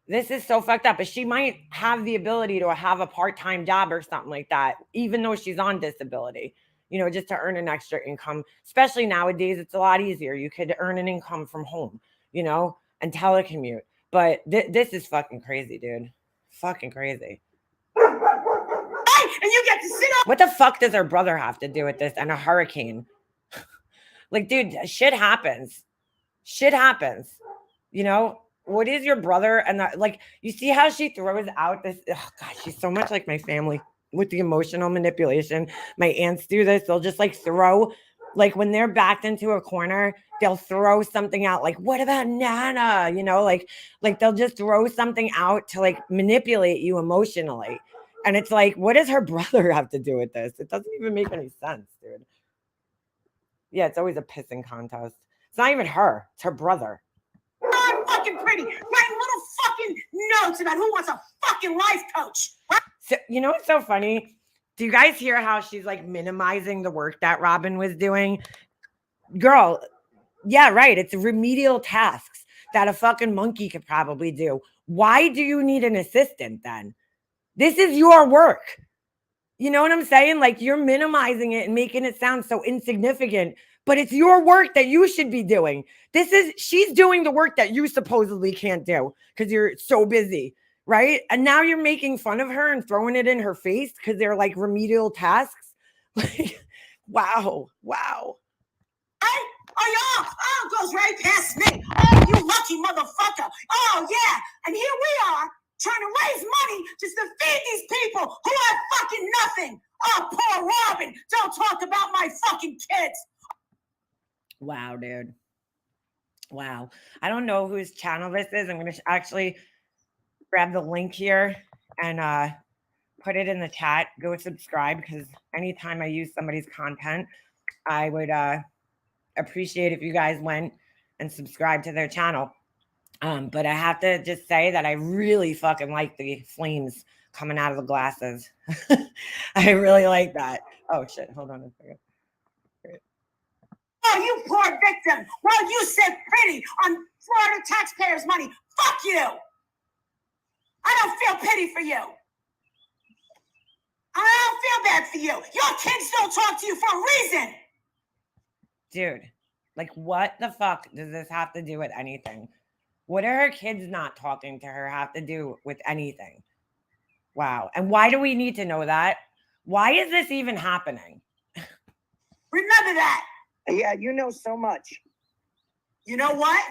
This is so fucked up. But she might have the ability to have a part-time job or something like that, even though she's on disability, you know, just to earn an extra income. Especially nowadays, it's a lot easier. You could earn an income from home, you know, and telecommute. But this is fucking crazy, dude. Fucking crazy. And you get to sit up. What the fuck does her brother have to do with this and a hurricane? Like, dude, shit happens. You know, what is your brother? And that, like, you see how she throws out this? Oh God, she's so much like my family with the emotional manipulation. My aunts do this. They'll just like throw Like when they're backed into a corner, they'll throw something out like, what about Nana? You know, like they'll just throw something out to like manipulate you emotionally. And it's like, what does her brother have to do with this? It doesn't even make any sense, dude. Yeah, it's always a pissing contest. It's not even her, it's her brother. I'm fucking pretty. Writing little fucking notes about who wants a fucking life coach. So, you know what's so funny? Do you guys hear how she's like minimizing the work that Robin was doing? Girl, yeah, right. It's remedial tasks that a fucking monkey could probably do. Why do you need an assistant then? This is your work. You know what I'm saying? Like you're minimizing it and making it sound so insignificant, but it's your work that you should be doing. She's doing the work that you supposedly can't do because you're so busy, right? And now you're making fun of her and throwing it in her face because they're like remedial tasks. Like, wow. Oh, y'all, goes right past me. Oh, you lucky motherfucker. Oh, yeah. And here we are trying to raise money just to feed these people who have fucking nothing. Oh, poor Robin. Don't talk about my fucking kids. Wow, dude. Wow. I don't know whose channel this is. I'm going to actually grab the link here and put it in the chat. Go subscribe because anytime I use somebody's content, I would appreciate if you guys went and subscribed to their channel. But I have to just say that I really fucking like the flames coming out of the glasses. I really like that. Oh shit, hold on a second. Oh, you poor victim. Well, you said pretty on Florida taxpayers' money. Fuck you. I don't feel pity for you. I don't feel bad for you. Your kids don't talk to you for a reason. Dude, like what the fuck does this have to do with anything? What do her kids not talking to her have to do with anything? Wow. And why do we need to know that? Why is this even happening? Remember that. Yeah, you know so much. You know what?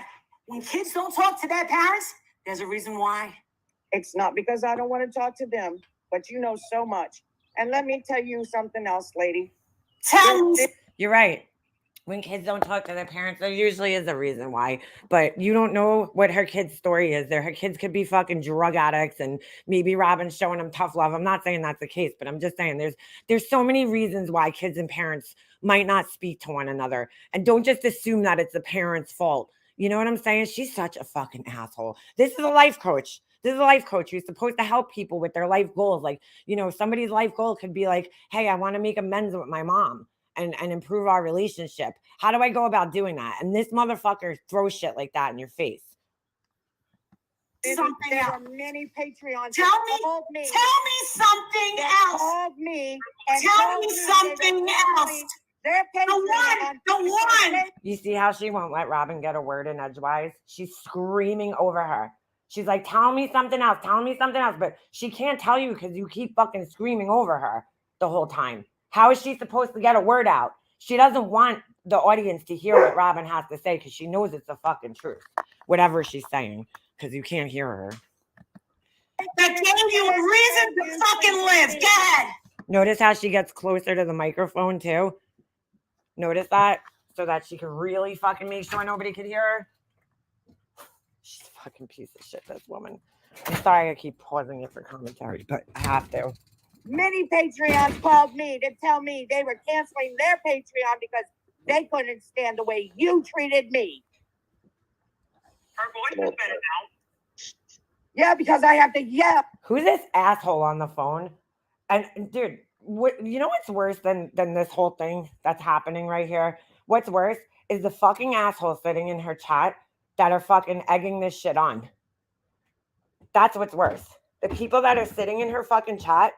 When kids don't talk to their parents, there's a reason why. It's not because I don't want to talk to them, but you know so much. And let me tell you something else, lady. Tell me. You're right. When kids don't talk to their parents, there usually is a reason why. But you don't know what her kid's story is. Her kids could be fucking drug addicts, and maybe Robin's showing them tough love. I'm not saying that's the case, but I'm just saying there's so many reasons why kids and parents might not speak to one another. And don't just assume that it's the parents' fault. You know what I'm saying? She's such a fucking asshole. This is a life coach. This is a life coach who's supposed to help people with their life goals. Like, you know, somebody's life goal could be like, hey, I want to make amends with my mom and improve our relationship. How do I go about doing that? And this motherfucker throws shit like that in your face. Something There else. are many Patreons. Tell that me called me. something that else. Called me. And Tell told me me something they were else. telling Their The one. You see how she won't let Robin get a word in edgewise? She's screaming over her. She's like, tell me something else. Tell me something else. But she can't tell you because you keep fucking screaming over her the whole time. How is she supposed to get a word out? She doesn't want the audience to hear what Robin has to say because she knows it's the fucking truth. Whatever she's saying, because you can't hear her. That gave you a reason to fucking live. Go ahead. Notice how she gets closer to the microphone too? Notice that? So that she can really fucking make sure nobody could hear her? She's a fucking piece of shit, this woman. I'm sorry I keep pausing it for commentary, but I have to. Many Patreons called me to tell me they were canceling their Patreon because they couldn't stand the way you treated me. Her voice is better now. Yeah, because I have to yell. Who's this asshole on the phone? And dude, you know what's worse than this whole thing that's happening right here? What's worse is the fucking asshole sitting in her chat that are fucking egging this shit on. That's what's worse. The people that are sitting in her fucking chat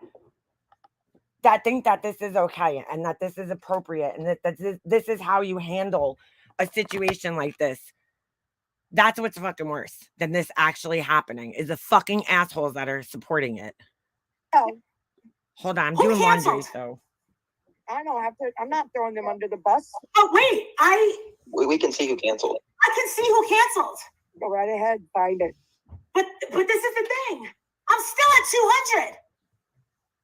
that think that this is okay and that this is appropriate and that this is how you handle a situation like this. That's what's fucking worse than this actually happening is the fucking assholes that are supporting it. Oh, Hold on, I'm Who doing laundry, canceled? so. I don't have to. I'm not throwing them under the bus. Oh, wait. We can see who canceled. I can see who canceled. Go right ahead, find it. But this is the thing. I'm still at 200.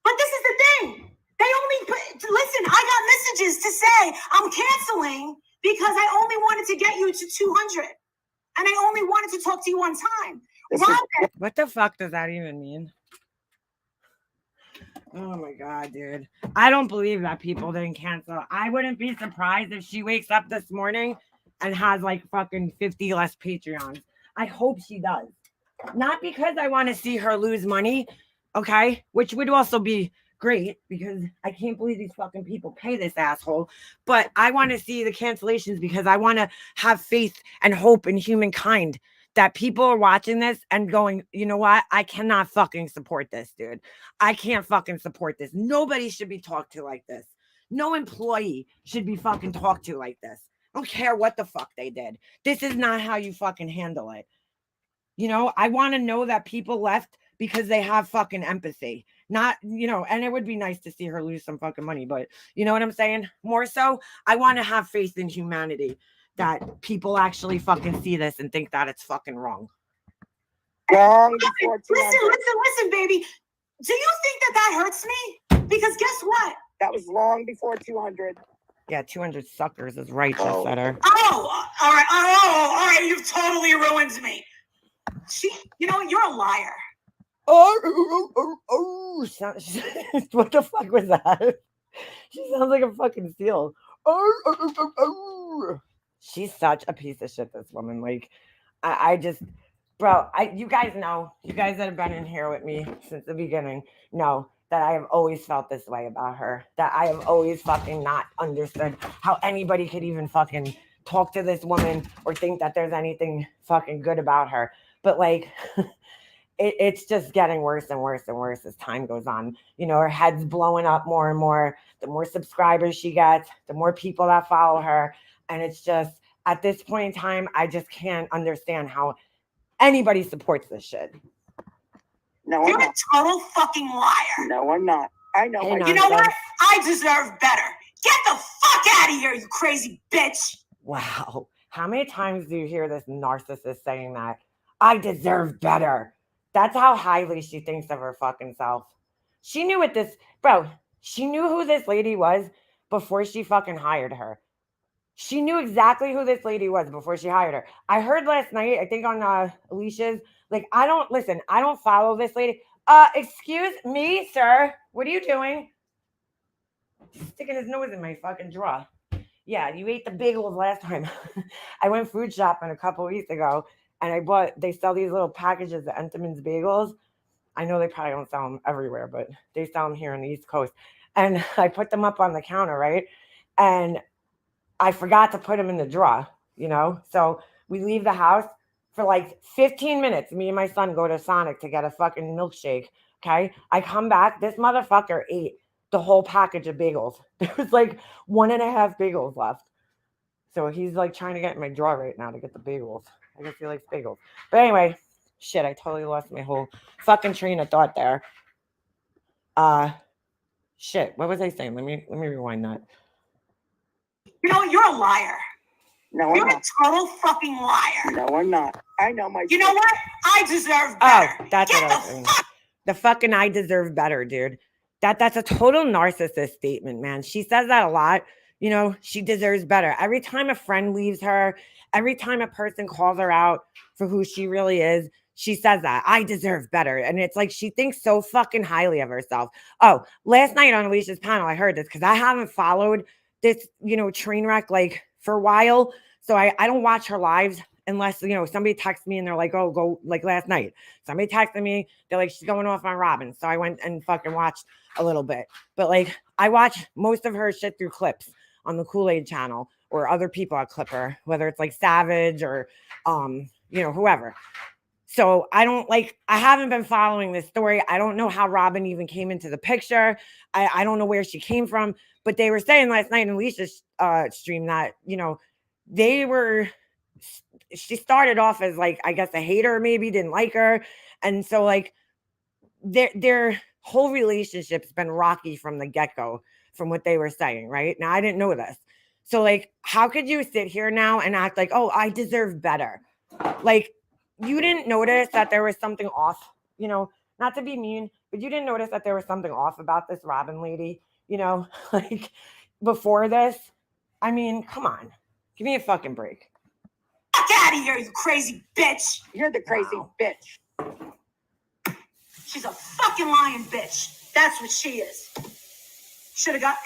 But this is the thing. They only listen, I got messages to say I'm canceling because I only wanted to get you to 200. And I only wanted to talk to you one time. Robin, What the fuck does that even mean? Oh my god, dude. I don't believe that people didn't cancel. I wouldn't be surprised if she wakes up this morning and has like fucking 50 less Patreons. I hope she does. Not because I want to see her lose money, okay? Which would also be great because I can't believe these fucking people pay this asshole. But I want to see the cancellations because I want to have faith and hope in humankind that people are watching this and going, you know what? I cannot fucking support this, dude. I can't fucking support this. Nobody should be talked to like this. No employee should be fucking talked to like this. I don't care what the fuck they did. This is not how you fucking handle it. You know, I want to know that people left because they have fucking empathy. Not, you know, and it would be nice to see her lose some fucking money, but you know what I'm saying? More so, I want to have faith in humanity that people actually fucking see this and think that it's fucking wrong. Long before 200. listen, baby. Do you think that hurts me? Because guess what? That was long before 200. Yeah, 200 suckers is right, just said her. Oh, all right. Oh, all right. You've totally ruined me. You know, you're a liar. What the fuck was that? She sounds like a fucking seal. She's such a piece of shit, this woman. Like, I just, bro, you guys know, you guys that have been in here with me since the beginning know that I have always felt this way about her. That I have always fucking not understood how anybody could even fucking talk to this woman or think that there's anything fucking good about her. But like, it's just getting worse and worse and worse as time goes on. You know, her head's blowing up more and more. The more subscribers she gets, the more people that follow her. And it's just, at this point in time, I just can't understand how anybody supports this shit. No, You're I'm a not. total fucking liar. No, I'm not. I know. Hey, my You know what? nonsense. I deserve better. Get the fuck out of here, you crazy bitch. Wow. How many times do you hear this narcissist saying that? I deserve better. That's how highly she thinks of her fucking self. She knew what this, bro, she knew who this lady was before she fucking hired her. She knew exactly who this lady was before she hired her. I heard last night, I think on Alicia's, like, I don't follow this lady. Excuse me, sir. What are you doing? He's sticking his nose in my fucking drawer. Yeah, you ate the bagels last time. I went food shopping a couple weeks ago and they sell these little packages of Entenmann's bagels. I know they probably don't sell them everywhere, but they sell them here on the East Coast. And I put them up on the counter, right? And I forgot to put them in the drawer, you know? So we leave the house for like 15 minutes. Me and my son go to Sonic to get a fucking milkshake, okay? I come back. This motherfucker ate the whole package of bagels. There was like 1.5 bagels left. So he's like trying to get in my drawer right now to get the bagels. I guess he likes bagels. But anyway, shit, I totally lost my whole fucking train of thought there. Shit, what was I saying? Let me rewind that. You know, you're a liar. No, You're I'm a not. total fucking liar. No, I'm not. I know my. You know what? I deserve Oh, better. that's Get what I was the saying. fuck. The fucking I deserve better, dude. That's a total narcissist statement, man. She says that a lot. You know, she deserves better. Every time a friend leaves her, every time a person calls her out for who she really is, she says that I deserve better. And it's like she thinks so fucking highly of herself. Oh, last night on Alicia's panel, I heard this because I haven't followed this, you know, train wreck like for a while. So I don't watch her lives unless, you know, somebody texts me and they're like, oh, go, like last night. Somebody texted me, they're like, she's going off on Robin. So I went and fucking watched a little bit. But like, I watch most of her shit through clips on the Kool-Aid channel or other people at clip her, whether it's like Savage or, you know, whoever. So I haven't been following this story. I don't know how Robin even came into the picture. I don't know where she came from, but they were saying last night in Alicia's stream that, you know, she started off as like, I guess a hater, maybe didn't like her. And so like their whole relationship's been rocky from the get-go from what they were saying, right? Now, I didn't know this. So like, how could you sit here now and act like, oh, I deserve better? Like, you didn't notice that there was something off, you know, not to be mean, but you didn't notice that there was something off about this Robin lady. you know, like before this. I mean, come on. Give me a fucking break. Fuck out of here, you crazy bitch. You're the crazy Wow. bitch. She's a fucking lying bitch. That's what she is. Should have got.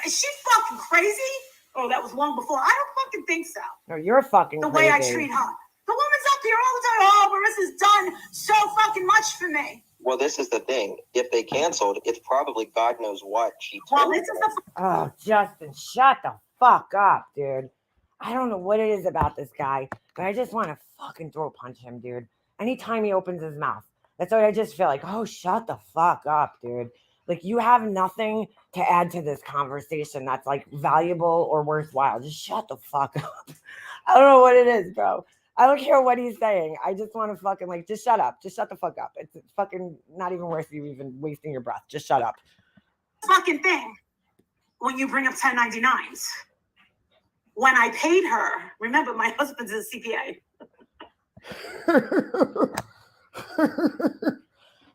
Is she fucking crazy? Oh, that was long before. I don't fucking think so. No, you're fucking The crazy. way I treat her. The woman's up here all the time. Oh, Marissa's done so fucking much for me. Well, this is the thing. If they canceled, it's probably God knows what she Well, told this is them. the Oh, Justin, shut the fuck up, dude. I don't know what it is about this guy, but I just want to fucking throw punch him, dude. Anytime he opens his mouth. That's what I just feel like. Oh, shut the fuck up, dude. Like, you have nothing to add to this conversation that's like valuable or worthwhile. Just shut the fuck up. I don't know what it is, bro. I don't care what he's saying. I just want to fucking like, just shut up. Just shut the fuck up. It's fucking not even worth you even wasting your breath. Just shut up. fucking thing when you bring up 1099s. When I paid her, remember my husband's a CPA.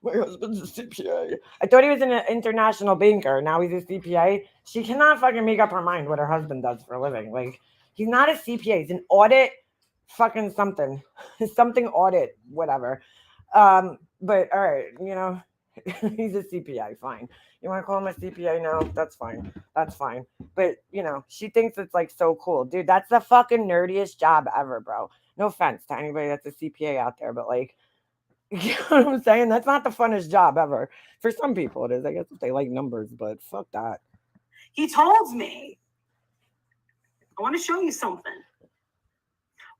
My husband's a CPA. I thought he was an international banker. Now he's a CPA. She cannot fucking make up her mind what her husband does for a living. Like, he's not a CPA. He's an audit fucking something. Something audit, whatever. But all right, you know, he's a CPA, fine. You want to call him a CPA now? That's fine. That's fine. But, you know, she thinks it's like so cool. Dude, that's the fucking nerdiest job ever, bro. No offense to anybody that's a CPA out there, but like, you know what I'm saying? That's not the funnest job ever. For some people it is. I guess if they like numbers, but fuck that. He told me, I want to show you something.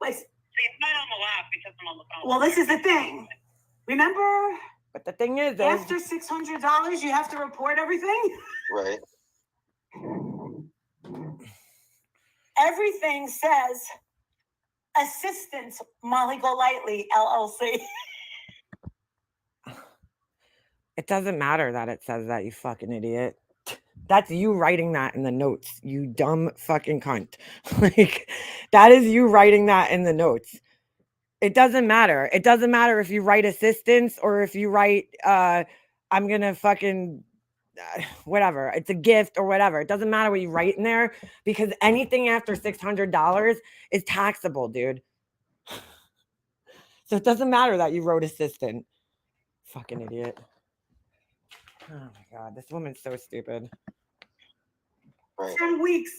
Like, See, it's not on the lap because I'm on the phone. well, this is the thing. Remember, But the thing is, after $600, you have to report everything? Right. Everything says Assistant Molly Golightly, LLC. it doesn't matter that it says that, you fucking idiot. That's you writing that in the notes, you dumb fucking cunt. Like, that is you writing that in the notes. It doesn't matter. It doesn't matter if you write assistance or if you write, I'm going to fucking, whatever. It's a gift or whatever. It doesn't matter what you write in there because anything after $600 is taxable, dude. So it doesn't matter that you wrote assistant. Fucking idiot. Oh my God. This woman's so stupid. Right. 10 weeks.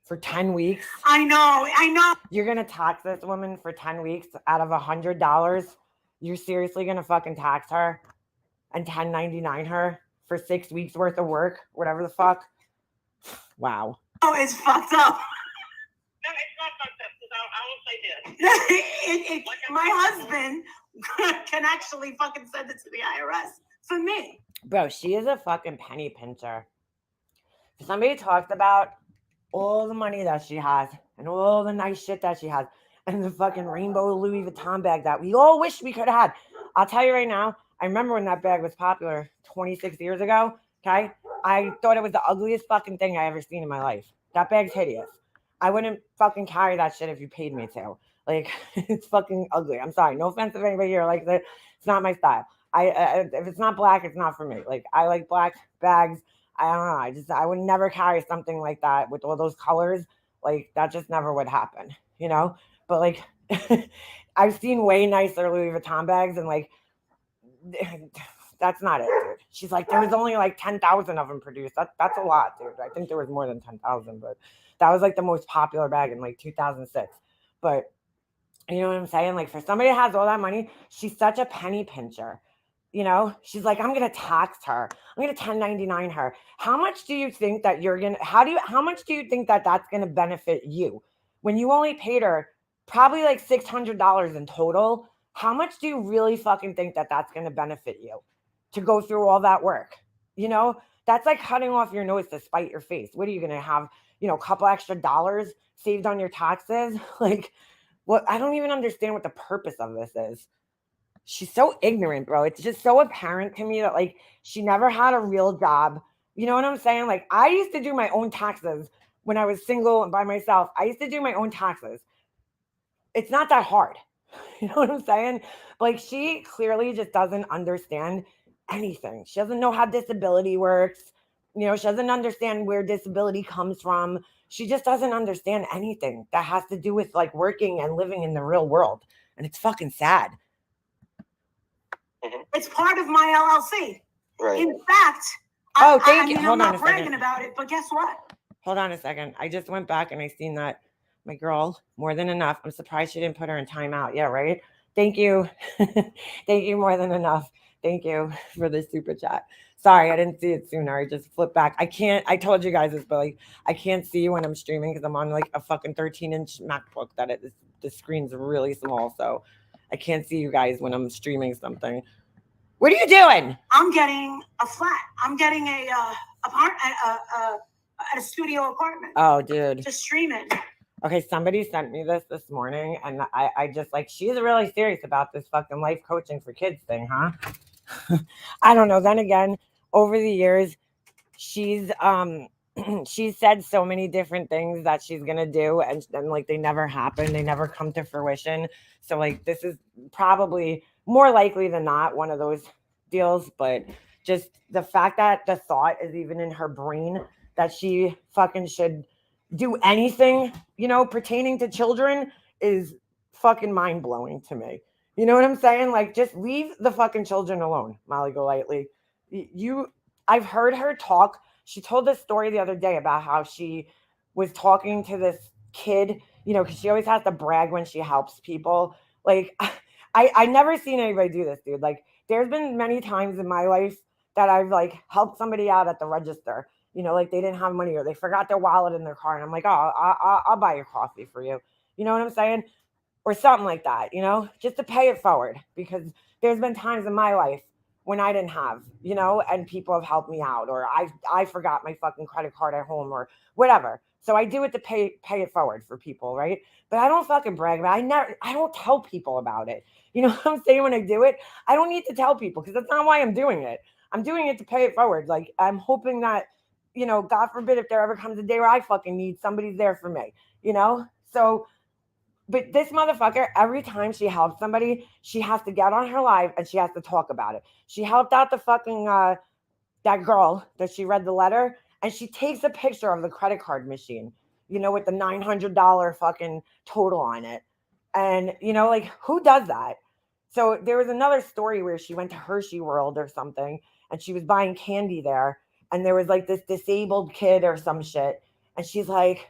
For 10 weeks. I know. You're going to tax this woman for 10 weeks out of $100. You're seriously going to fucking tax her and 1099 her for 6 weeks worth of work, whatever the fuck. Wow. Oh, it's fucked up. No, it's not fucked up because I will say this. My husband can actually fucking send it to the IRS for me. Bro, she is a fucking penny pincher. Somebody talks about all the money that she has and all the nice shit that she has and the fucking rainbow Louis Vuitton bag that we all wish we could have had. I'll tell you right now, I remember when that bag was popular 26 years ago, okay? I thought it was the ugliest fucking thing I ever seen in my life. That bag's hideous. I wouldn't fucking carry that shit if you paid me to. Like, it's fucking ugly. I'm sorry. No offense to anybody here. Like, it's not my style. If it's not black, it's not for me. Like, I like black bags. I don't know. I would never carry something like that with all those colors. Like, that just never would happen, you know? But like, I've seen way nicer Louis Vuitton bags and like, that's not it, dude. She's like, there was only like 10,000 of them produced. That's a lot, dude. I think there was more than 10,000, but that was like the most popular bag in like 2006. But you know what I'm saying? Like, for somebody that has all that money, she's such a penny pincher. You know, she's like, I'm going to tax her. I'm going to 1099 her. How much do you think that how much do you think that that's going to benefit you when you only paid her probably like $600 in total? How much do you really fucking think that that's going to benefit you to go through all that work? You know, that's like cutting off your nose to spite your face. What are you going to have, you know, a couple extra dollars saved on your taxes? Like, what? I don't even understand what the purpose of this is. She's so ignorant, bro. It's just so apparent to me that like she never had a real job. You know what I'm saying? Like, I used to do my own taxes when I was single and by myself. I used to do my own taxes. It's not that hard. You know what I'm saying? Like, she clearly just doesn't understand anything. She doesn't know how disability works. You know, she doesn't understand where disability comes from. She just doesn't understand anything that has to do with like working and living in the real world. And it's fucking sad. It's part of my LLC. Right. In fact, thank you. I mean, Hold I'm on not a second. bragging about it, but guess what? Hold on a second. I just went back and I seen that my girl, more than enough. I'm surprised she didn't put her in timeout. Yeah, right? Thank you. Thank you, more than enough. Thank you for the super chat. Sorry, I didn't see it sooner. I just flipped back. I told you guys this, but like, I can't see you when I'm streaming because I'm on like a fucking 13-inch MacBook the screen's really small. So I can't see you guys when I'm streaming something. What are you doing? I'm getting a flat. I'm getting a studio apartment. Oh, dude. Just streaming. Okay, somebody sent me this morning, and I just like, she's really serious about this fucking life coaching for kids thing, huh? I don't know. Then again, over the years, she's she's said so many different things that she's gonna do, and like they never happen, they never come to fruition. So like this is probably more likely than not one of those deals, but just the fact that the thought is even in her brain that she fucking should do anything, you know, pertaining to children is fucking mind-blowing to me. You know what I'm saying? Like, just leave the fucking children alone, Molly Golightly. I've heard her talk. She told this story the other day about how she was talking to this kid, you know, because she always has to brag when she helps people. Like, I never seen anybody do this, dude. Like, there's been many times in my life that I've like helped somebody out at the register. You know, like they didn't have money or they forgot their wallet in their car, and I'm like, oh, I'll buy your coffee for you. You know what I'm saying? Or something like that, you know, just to pay it forward, because there's been times in my life when I didn't have, you know, and people have helped me out, or I forgot my fucking credit card at home or whatever. So I do it to pay it forward for people, right? But I don't fucking brag about it. I don't tell people about it. You know what I'm saying? When I do it, I don't need to tell people because that's not why I'm doing it. I'm doing it to pay it forward. Like I'm hoping that, you know, God forbid if there ever comes a day where I fucking need somebody's there for me, you know? So but this motherfucker, every time she helps somebody, she has to get on her live and she has to talk about it. She helped out the fucking that girl that she read the letter, and she takes a picture of the credit card machine, you know, with the $900 fucking total on it. And you know, like who does that? So there was another story where she went to Hershey World or something, and she was buying candy there, and there was like this disabled kid or some shit, and she's like,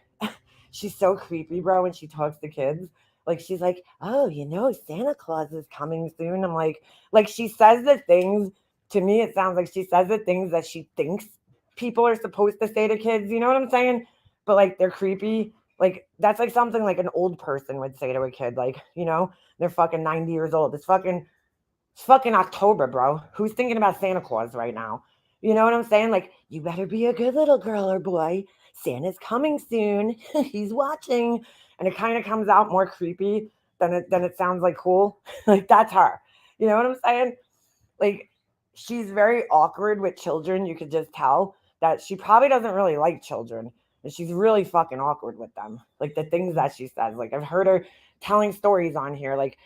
she's so creepy, bro, when she talks to kids. Like she's like, oh, you know, Santa Claus is coming soon. I'm like she says the things to me. It sounds like she says the things that she thinks people are supposed to say to kids. You know what I'm saying? But like they're creepy. Like that's like something like an old person would say to a kid. Like, you know, they're fucking 90 years old. It's fucking October, bro. Who's thinking about Santa Claus right now? You know what I'm saying? Like, you better be a good little girl or boy. Santa's coming soon. He's watching. And it kind of comes out more creepy than it sounds like cool. Like, that's her. You know what I'm saying? Like, she's very awkward with children. You could just tell that she probably doesn't really like children. And she's really fucking awkward with them. Like, the things that she says. Like, I've heard her telling stories on here. Like,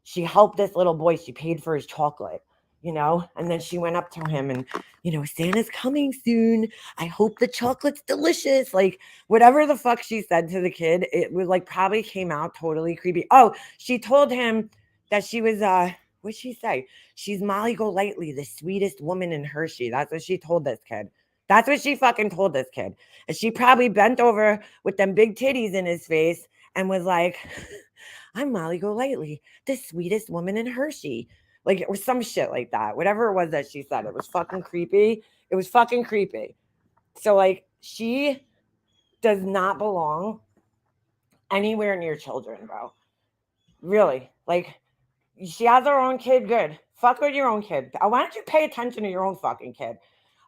she helped this little boy. She paid for his chocolate, you know, and then she went up to him and, you know, Santa's coming soon. I hope the chocolate's delicious. Like whatever the fuck she said to the kid, it was like probably came out totally creepy. Oh, she told him that she was, what'd she say? She's Molly Golightly, the sweetest woman in Hershey. That's what she told this kid. That's what she fucking told this kid. And she probably bent over with them big titties in his face and was like, I'm Molly Golightly, the sweetest woman in Hershey. Like, or some shit like that. Whatever it was that she said. It was fucking creepy. It was fucking creepy. So, like, she does not belong anywhere near children, bro. Really. Like, she has her own kid, good. Fuck with your own kid. Why don't you pay attention to your own fucking kid?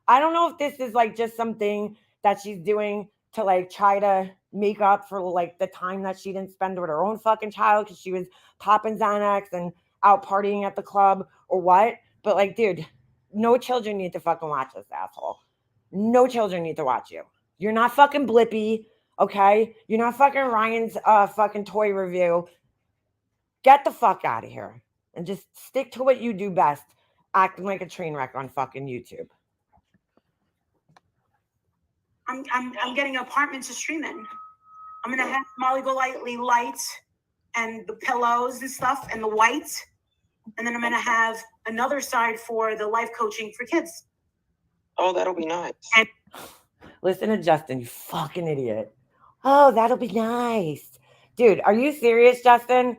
I don't know if this is, like, just something that she's doing to, like, try to make up for, like, the time that she didn't spend with her own fucking child because she was popping Xanax and out partying at the club or what. But, like, dude, no children need to fucking watch this, asshole. No children need to watch you. You're not fucking Blippy, okay? You're not fucking Ryan's fucking toy review. Get the fuck out of here and just stick to what you do best. acting like a train wreck on fucking YouTube. I'm getting an apartment to stream in. I'm gonna have Molly Golightly lights and the pillows and stuff and the whites. And then I'm gonna have another side for the life coaching for kids. Oh, that'll be nice. And listen to Justin, you fucking idiot. Oh, that'll be nice. Dude, are you serious, Justin?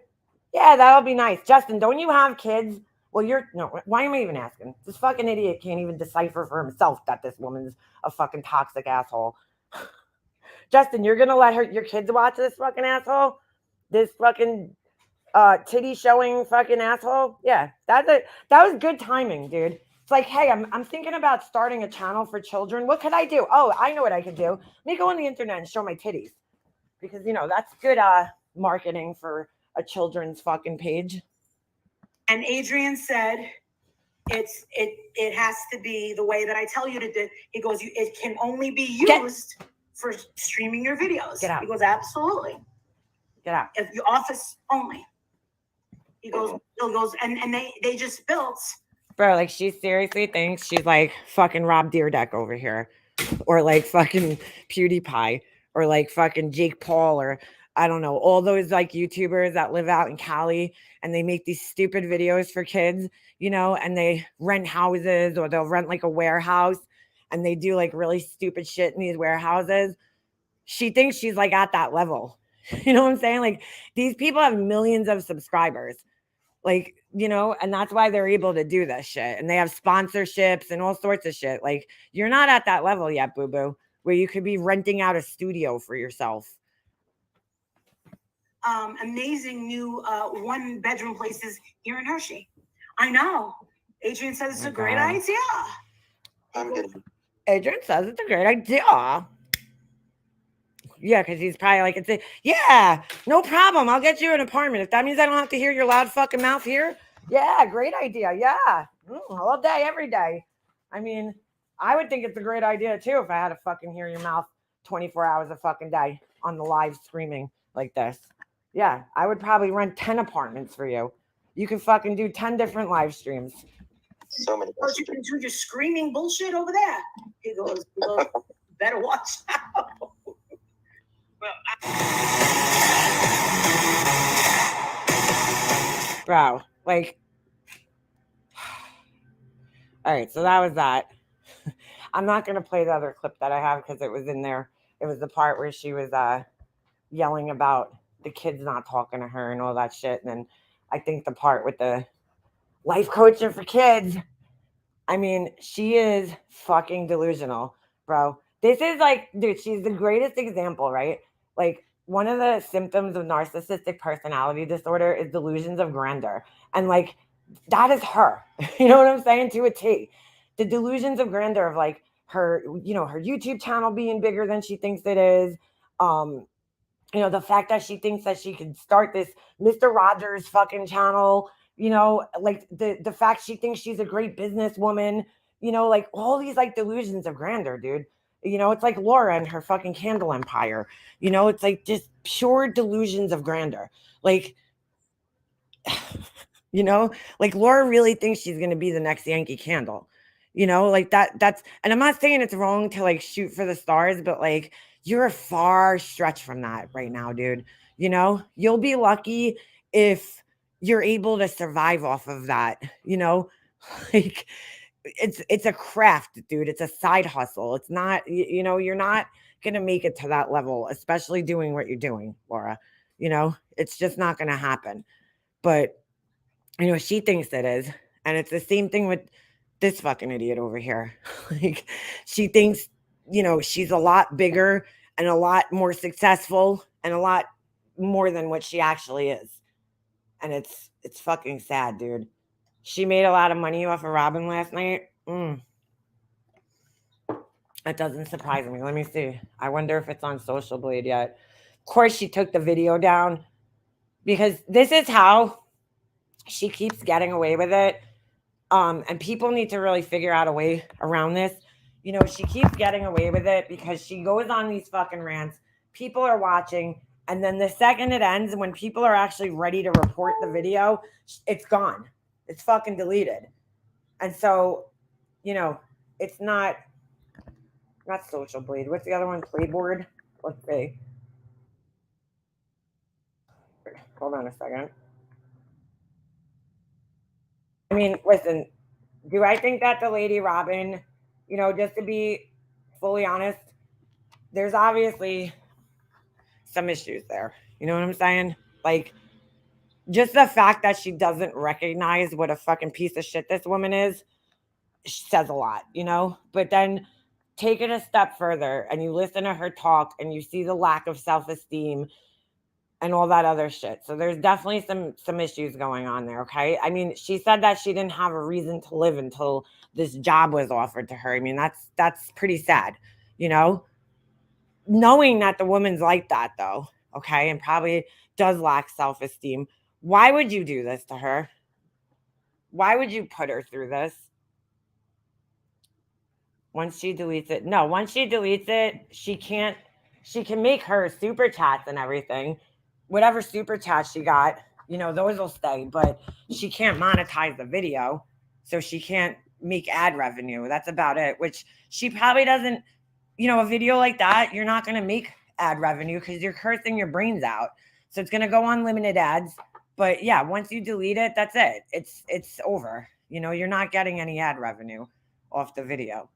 Yeah, that'll be nice. Justin, don't you have kids? Well, no, why am I even asking? This fucking idiot can't even decipher for himself that this woman's a fucking toxic asshole. Justin, you're gonna let your kids watch this fucking asshole? This fucking titty showing fucking asshole? Yeah, that was good timing, dude. It's like, hey, I'm thinking about starting a channel for children. What could I do? Oh, I know what I could do. Let me go on the internet and show my titties. Because, that's good marketing for a children's fucking page. And Adrian said, it has to be the way that I tell you to do. He goes, it can only be used for streaming your videos. Get out. He goes, absolutely. Get out. If your office only. He goes, and they just built. Bro, like she seriously thinks she's like fucking Rob Deerdeck over here. Or like fucking PewDiePie. Or like fucking Jake Paul. Or I don't know. All those like YouTubers that live out in Cali. And they make these stupid videos for kids. And they rent houses. Or they'll rent like a warehouse. And they do like really stupid shit in these warehouses. She thinks she's like at that level. You know what I'm saying? Like these people have millions of subscribers. Like, and that's why they're able to do this shit. And they have sponsorships and all sorts of shit. Like, you're not at that level yet, boo-boo, where you could be renting out a studio for yourself. Amazing new 1-bedroom places here in Hershey. I know. Adrian says it's a great idea. Adrian says it's a great idea. Yeah, because he's probably like, yeah, no problem. I'll get you an apartment. If that means I don't have to hear your loud fucking mouth here. Yeah, great idea. Yeah. All day, every day. I mean, I would think it's a great idea too if I had to fucking hear your mouth 24 hours a fucking day on the live streaming like this. Yeah, I would probably rent 10 apartments for you. You can fucking do 10 different live streams. So many. But you can do your screaming bullshit over there. He goes, better watch out. Bro, like, all right, so that was that. I'm not going to play the other clip that I have because it was in there. It was the part where she was yelling about the kids not talking to her and all that shit. And then I think the part with the life coaching for kids. I mean, she is fucking delusional, bro. This is like, dude, she's the greatest example, right? Like, one of the symptoms of narcissistic personality disorder is delusions of grandeur. And like, that is her. You know what I'm saying? To a T. The delusions of grandeur of like her, her YouTube channel being bigger than she thinks it is. The fact that she thinks that she could start this Mr. Rogers fucking channel, like the fact she thinks she's a great businesswoman, like all these like delusions of grandeur, dude. It's like Laura and her fucking candle empire. It's like just pure delusions of grandeur. Like, like Laura really thinks she's going to be the next Yankee Candle. Like that's, and I'm not saying it's wrong to like shoot for the stars, but like you're a far stretch from that right now, dude. You'll be lucky if you're able to survive off of that, like it's a craft, dude. It's a side hustle. It's not, you're not going to make it to that level, especially doing what you're doing, Laura. It's just not going to happen. But, she thinks it is. And it's the same thing with this fucking idiot over here. Like, she thinks, she's a lot bigger and a lot more successful and a lot more than what she actually is. And it's fucking sad, dude. She made a lot of money off of Robin last night. That doesn't surprise me. Let me see. I wonder if it's on Social Blade yet. Of course, she took the video down because this is how she keeps getting away with it. And people need to really figure out a way around this. She keeps getting away with it because she goes on these fucking rants. People are watching. And then the second it ends, when people are actually ready to report the video, it's gone. It's fucking deleted. And so, it's not Social Blade. What's the other one? Playboard? Let's see. Hold on a second. I mean, listen, do I think that the Lady Robin, just to be fully honest, there's obviously some issues there. You know what I'm saying? Like, just the fact that she doesn't recognize what a fucking piece of shit this woman is says a lot. But then take it a step further and you listen to her talk and you see the lack of self-esteem and all that other shit. So there's definitely some issues going on there, okay? I mean, she said that she didn't have a reason to live until this job was offered to her. I mean, that's pretty sad, knowing that the woman's like that though, okay, and probably does lack self-esteem. Why would you do this to her? Why would you put her through this? Once she deletes it, she can make her super chats and everything. Whatever super chats she got, those will stay, but she can't monetize the video. So she can't make ad revenue. That's about it, which she probably doesn't, a video like that, you're not going to make ad revenue because you're cursing your brains out. So it's going to go on limited ads. But yeah, once you delete it, that's it. It's over. You're not getting any ad revenue off the video.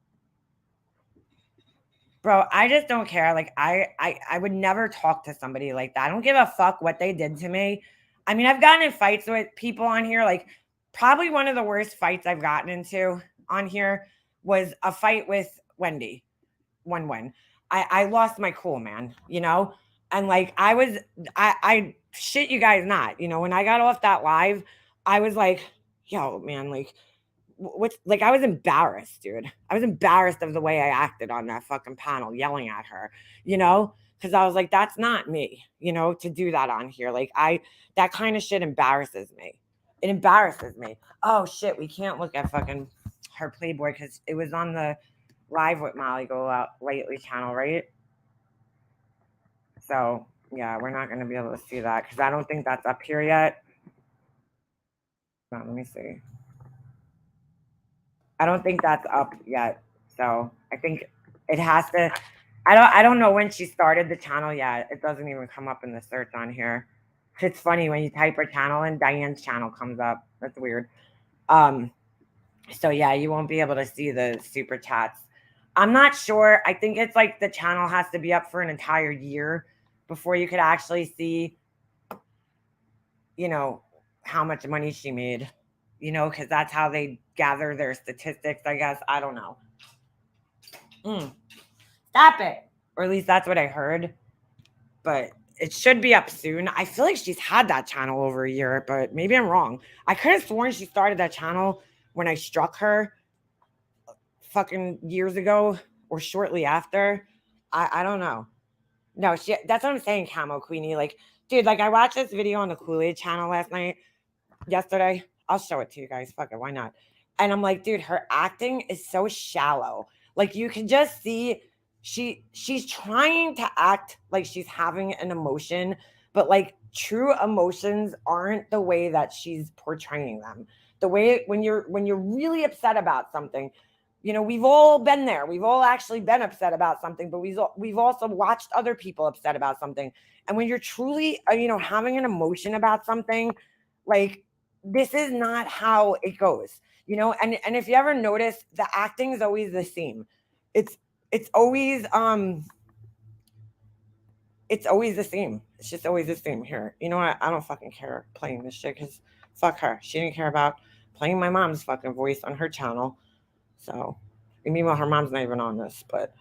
Bro, I just don't care. Like, I would never talk to somebody like that. I don't give a fuck what they did to me. I mean, I've gotten in fights with people on here. Like, probably one of the worst fights I've gotten into on here was a fight with Wendy. When I lost my cool, man, and like I shit you guys not, when I got off that live, I was like, yo, man, like, what's like, I was embarrassed, dude. I was embarrassed of the way I acted on that fucking panel, yelling at her, because I was like, that's not me, to do that on here. Like, that kind of shit embarrasses me. It embarrasses me. Oh shit, we can't look at fucking her Playboy because it was on the Live with Molly Go Out lately channel, right? So yeah, we're not going to be able to see that because I don't think that's up here yet. Let me see. I don't think that's up yet. So I think it has to. I don't know when she started the channel yet. It doesn't even come up in the search on here. It's funny when you type her channel in, Diane's channel comes up. That's weird. So yeah, you won't be able to see the super chats. I'm not sure. I think it's like the channel has to be up for an entire year before you could actually see, how much money she made, because that's how they gather their statistics, I guess. I don't know. Stop it. Or at least that's what I heard. But it should be up soon. I feel like she's had that channel over a year, but maybe I'm wrong. I could have sworn she started that channel when I struck her fucking years ago or shortly after. I don't know. No, that's what I'm saying, Camo Queenie. Like, dude, like, I watched this video on the Kool-Aid channel yesterday. I'll show it to you guys. Fuck it, why not? And I'm like, dude, her acting is so shallow. Like, you can just see she's trying to act like she's having an emotion, but like true emotions aren't the way that she's portraying them. The way when you're really upset about something, we've all been there. We've all actually been upset about something, but we've also watched other people upset about something. And when you're truly, having an emotion about something, like, this is not how it goes, and if you ever notice, the acting is always the same. It's always the same. It's just always the same. Here, you know what? I don't fucking care playing this shit because fuck her. She didn't care about playing my mom's fucking voice on her channel. So, and meanwhile, her mom's not even on this, but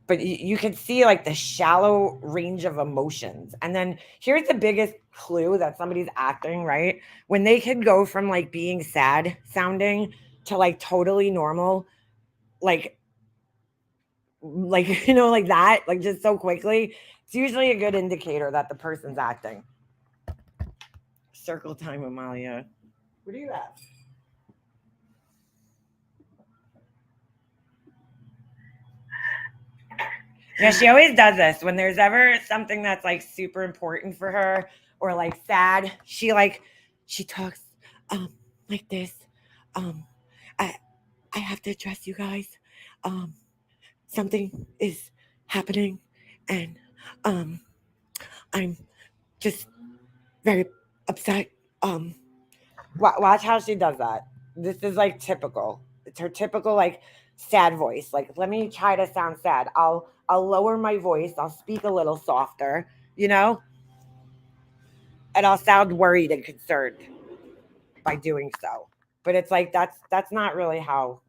you can see like the shallow range of emotions. And then here's the biggest clue that somebody's acting, right? When they could go from like being sad sounding to like totally normal, like like that, like just so quickly, it's usually a good indicator that the person's acting. Circle time, Amalia. What do you have? Yeah, she always does this when there's ever something that's like super important for her or like sad. She talks. like this. I have to address you guys. Something is happening, and I'm just very upset. Watch how she does that. This is like typical. It's her typical like sad voice. Like, let me try to sound sad. I'll lower my voice. I'll speak a little softer, and I'll sound worried and concerned by doing so. But it's like that's not really how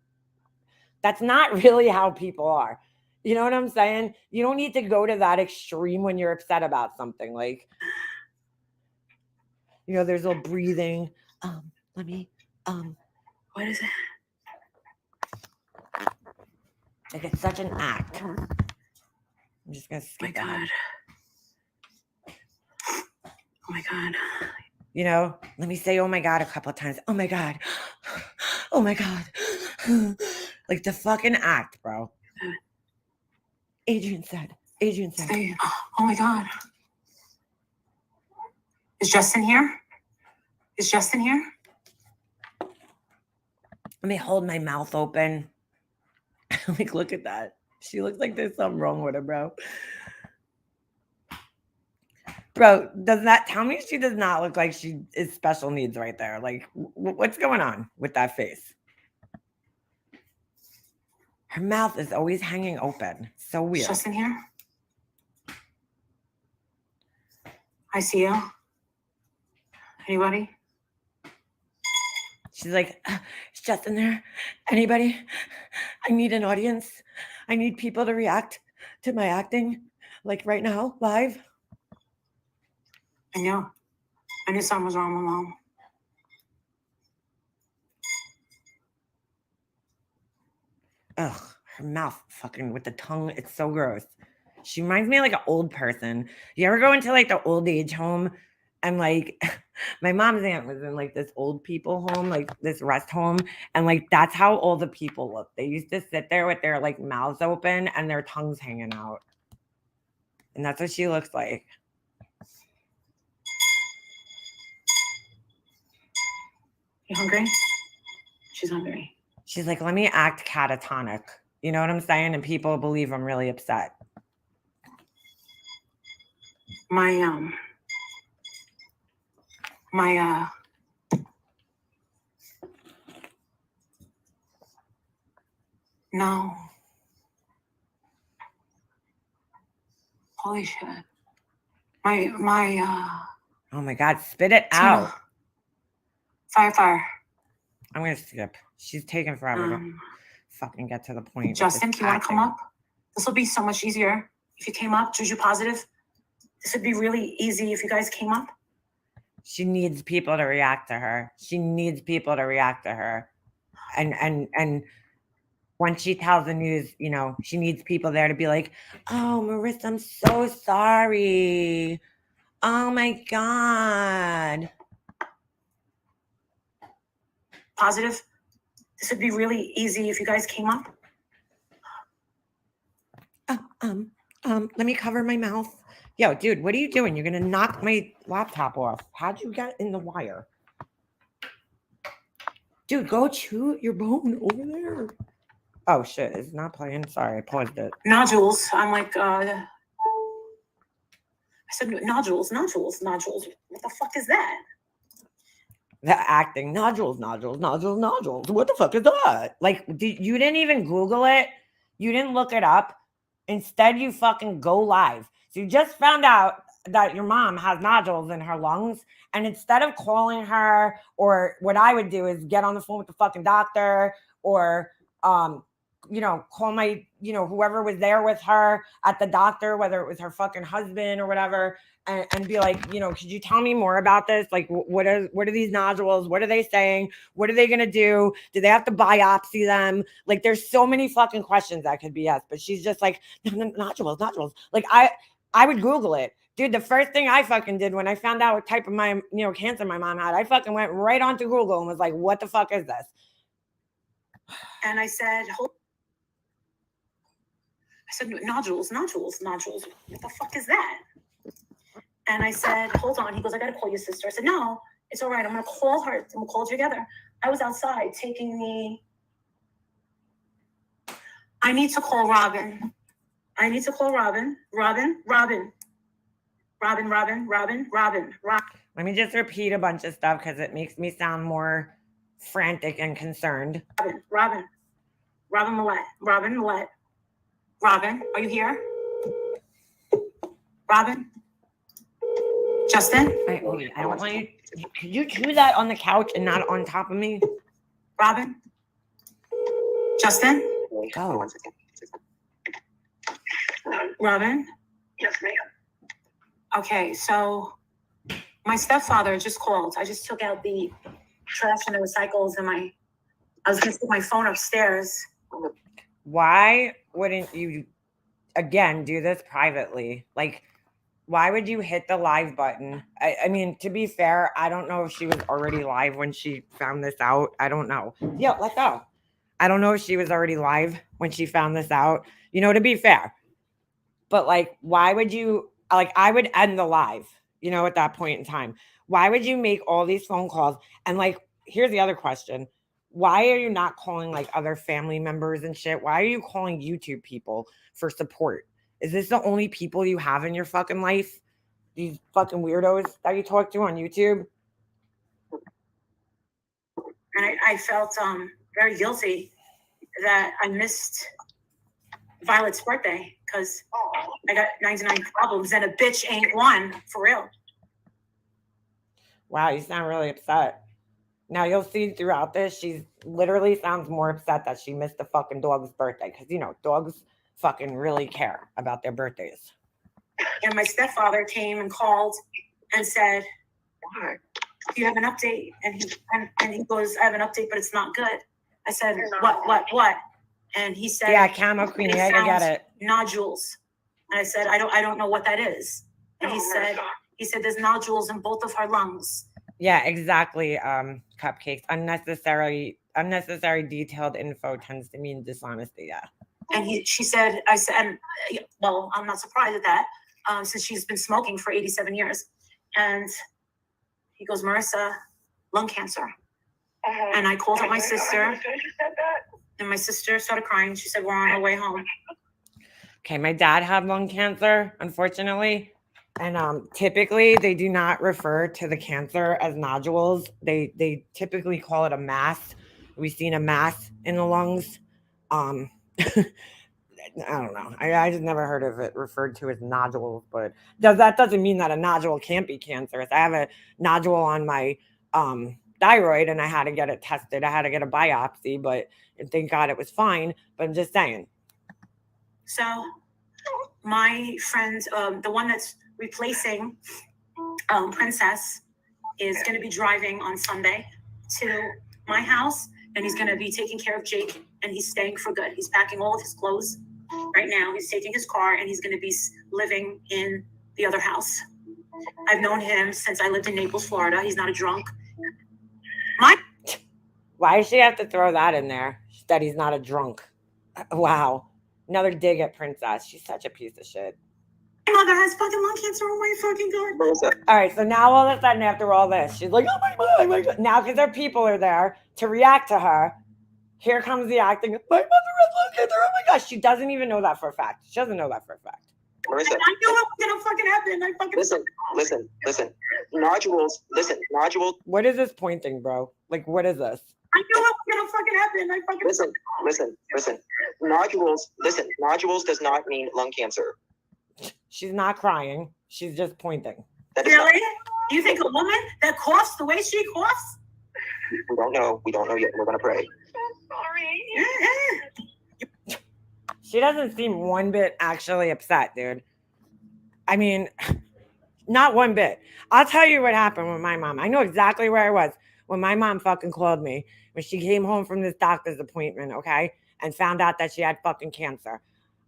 people are. You know what I'm saying? You don't need to go to that extreme when you're upset about something. Like, there's a little breathing. Let me What is it? like it's such an act. I'm just gonna skip Oh my that. God. Oh my God. Let me say oh my God a couple of times. Oh my God. Oh my God. Like the fucking act, bro. Adrian said. Say, oh my God. Is Justin here? Let me hold my mouth open. Like, look at that. She looks like there's something wrong with her, bro. Bro, does that tell me she does not look like she is special needs right there? Like, what's going on with that face? Her mouth is always hanging open. So weird. Is Justin here? I see you. Anybody? She's like, is Justin there? Anybody? I need an audience. I need people to react to my acting, like right now, live. I knew something was wrong with Mom. Ugh, her mouth fucking with the tongue. It's so gross. She reminds me of like an old person. You ever go into like the old age home and like my mom's aunt was in like this old people home, like this rest home. And like that's how all the people look. They used to sit there with their like mouths open and their tongues hanging out. And that's what she looks like. You hungry? She's hungry. She's like, let me act catatonic. You know what I'm saying? And people believe I'm really upset. No. Holy shit. Oh my God, spit it out. Fire. I'm going to skip. She's taking forever to fucking get to the point. Justin, do you want to come up? This will be so much easier if you came up. Juju positive. This would be really easy if you guys came up. She needs people to react to her. And once she tells the news, she needs people there to be like, oh, Marissa, I'm so sorry. Oh my God. Positive. This would be really easy if you guys came up. Let me cover my mouth. Yo, dude, what are you doing? You're gonna knock my laptop off. How'd you get in the wire? Dude, go chew your bone over there. Oh shit, it's not playing. Sorry, I paused it. Nodules. I'm like, I said nodules. What the fuck is that? The acting. Nodules. What the fuck is that? Like, you didn't even Google it. You didn't look it up. Instead, you fucking go live. So you just found out that your mom has nodules in her lungs. And instead of calling her, or what I would do is get on the phone with the fucking doctor, or, call my, whoever was there with her at the doctor, whether it was her fucking husband or whatever, and be like, could you tell me more about this? Like, what are these nodules? What are they saying? What are they going to do? Do they have to biopsy them? Like, there's so many fucking questions that could be asked, but she's just like, no, nodules. Like, I would Google it. Dude, the first thing I fucking did when I found out what type of cancer my mom had, I fucking went right onto Google and was like, what the fuck is this? And I said, nodules. What the fuck is that? And I said, hold on. He goes, I got to call your sister. I said, no, It's all right. I'm going to call her. I'm going to call her together. I was outside taking I need to call Robin. I need to call Robin. Robin. Let me just repeat a bunch of stuff because it makes me sound more frantic and concerned. Robin Millette. Robin, are you here? Robin? Justin? Wait, I don't want you. Could you do that on the couch and not on top of me? Robin? Justin? Go. Robin? Yes, ma'am. Okay, so my stepfather just called. I just took out the trash and the recycles and I was going to put my phone upstairs. Why wouldn't you, again, do this privately? Like, why would you hit the live button? I mean, to be fair, I don't know if she was already live when she found this out. I don't know. Yo, let go. I don't know if she was already live when she found this out. You know, to be fair. But, like, why would you, like, I would end the live, you know, at that point in time. Why would you make all these phone calls? And, like, here's the other question. Why are you not calling, like, other family members and shit? Why are you calling YouTube people for support? Is this the only people you have in your fucking life? These fucking weirdos that you talk to on YouTube? And I felt very guilty that I missed Violet's birthday because I got 99 problems and a bitch ain't one, for real. Wow, you sound really upset. Now you'll see throughout this, she's literally sounds more upset that she missed the fucking dog's birthday. Because, you know, dogs fucking really care about their birthdays. And my stepfather came and called and said, do you have an update? And he goes, I have an update, but it's not good. I said, what? And he said, yeah, Camo Queen, I get it. Nodules. And I said, I don't know what that is. And he said, there's nodules in both of her lungs. Yeah, exactly. Cupcakes. Unnecessary detailed info tends to mean dishonesty. Yeah. And well, I'm not surprised at that, since she's been smoking for 87 years. And he goes, Marissa, lung cancer. And I called up my sister. And my sister started crying. She said, we're on our way home. Okay, my dad had lung cancer, unfortunately. And typically they do not refer to the cancer as nodules. They typically call it a mass. We've seen a mass in the lungs. I don't know. I just never heard of it referred to as nodules, but that doesn't mean that a nodule can't be cancerous. I have a nodule on my thyroid and I had to get it tested. I had to get a biopsy, but thank God it was fine. But I'm just saying. So my friend, the one that's replacing Princess, is going to be driving on Sunday to my house, and he's going to be taking care of Jake, and he's staying for good. He's packing all of his clothes right now. He's taking his car, and he's going to be living in the other house. I've known him since I lived in Naples, Florida. He's not a drunk. Why does she have to throw that in there? That he's not a drunk. Wow. Another dig at Princess. She's such a piece of shit. My mother has fucking lung cancer. Oh my fucking God. All right, so now all of a sudden after all this, she's like, oh my God. Now because her people are there to react to her, here comes the acting. My mother has lung cancer. Oh my gosh. She doesn't even know that for a fact. She doesn't know that for a fact. Marissa, I know what's gonna fucking happen. listen. Nodules. What is this pointing, bro? Like, what is this? I know what's gonna fucking happen. Listen. Nodules does not mean lung cancer. She's not crying. She's just pointing. Really? You think a woman that coughs the way she coughs? We don't know yet. We're gonna pray. Sorry. She doesn't seem one bit actually upset, dude. I mean, not one bit. I'll tell you what happened with my mom. I know exactly where I was when my mom fucking called me when she came home from this doctor's appointment, okay, and found out that she had fucking cancer.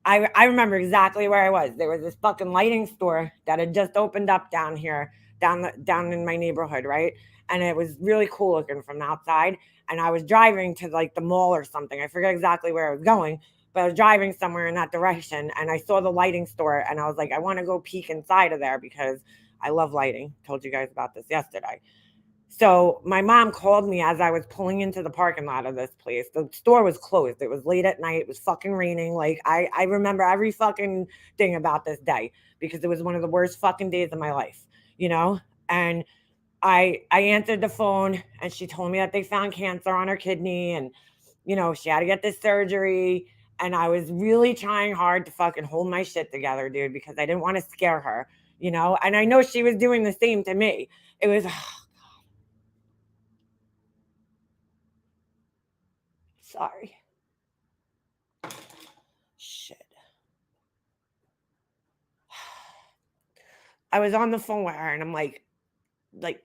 I remember exactly where I was. There was this fucking lighting store that had just opened up down here, down in my neighborhood, right? And it was really cool looking from outside. And I was driving to like the mall or something. I forget exactly where I was going, but I was driving somewhere in that direction. And I saw the lighting store and I was like, I want to go peek inside of there because I love lighting. Told you guys about this yesterday. So my mom called me as I was pulling into the parking lot of this place. The store was closed. It was late at night. It was fucking raining. Like I remember every fucking thing about this day because it was one of the worst fucking days of my life, you know? And I answered the phone and she told me that they found cancer on her kidney and she had to get this surgery. And I was really trying hard to fucking hold my shit together, dude, because I didn't want to scare her, and I know she was doing the same to me. It was sorry. Shit. I was on the phone with her and I'm like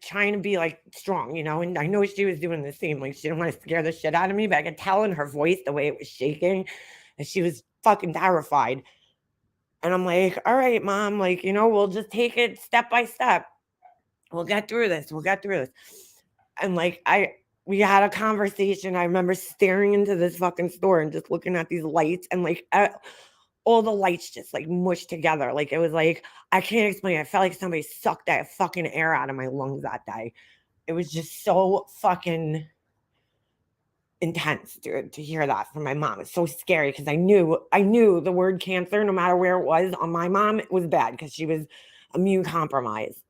trying to be like strong, and I know she was doing the same. Like she didn't want to scare the shit out of me, but I could tell in her voice the way it was shaking and she was fucking terrified. And I'm like, all right, mom, like, we'll just take it step by step. We'll get through this. We'll get through this. And like, we had a conversation. I remember staring into this fucking store and just looking at these lights and like all the lights just like mushed together. Like it was like, I can't explain it. I felt like somebody sucked that fucking air out of my lungs that day. It was just so fucking intense, dude, to hear that from my mom. It's so scary because I knew the word cancer, no matter where it was on my mom, it was bad because she was immune compromised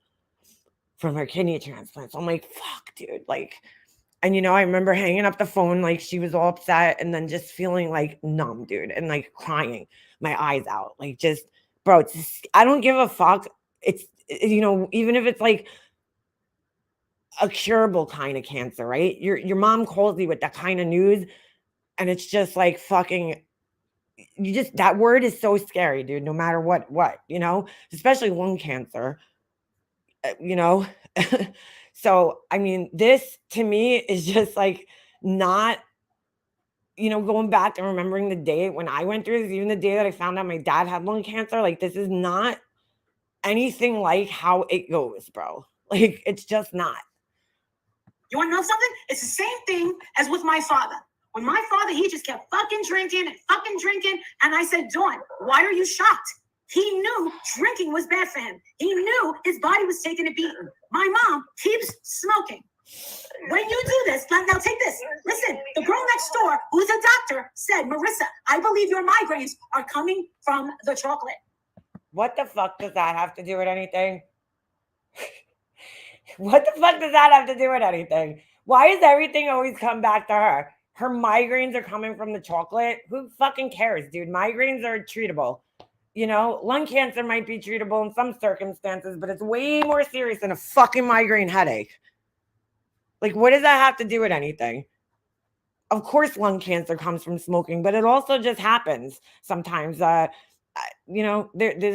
from her kidney transplant. So I'm like, fuck, dude. Like, and I remember hanging up the phone, like she was all upset and then just feeling like numb, dude, and like crying my eyes out. Like just, bro, it's just, I don't give a fuck. It's, even if it's like a curable kind of cancer, right? Your mom calls you with that kind of news and it's just like fucking, that word is so scary, dude, no matter what, especially lung cancer, you know? So, I mean, this to me is just like not, going back and remembering the day when I went through this, even the day that I found out my dad had lung cancer, like this is not anything like how it goes, bro. Like it's just not. You want to know something? It's the same thing as with my father. When my father, he just kept fucking drinking. And I said, Dawn, why are you shocked? He knew drinking was bad for him. He knew his body was taking a beating. My mom keeps smoking. When you do this, now take this. Listen, the girl next door, who's a doctor, said, Marissa, I believe your migraines are coming from the chocolate. What the fuck does that have to do with anything? What the fuck does that have to do with anything? Why does everything always come back to her? Her migraines are coming from the chocolate? Who fucking cares, dude? Migraines are treatable. Lung cancer might be treatable in some circumstances, but it's way more serious than a fucking migraine headache. Like, what does that have to do with anything? Of course, lung cancer comes from smoking, but it also just happens sometimes. There's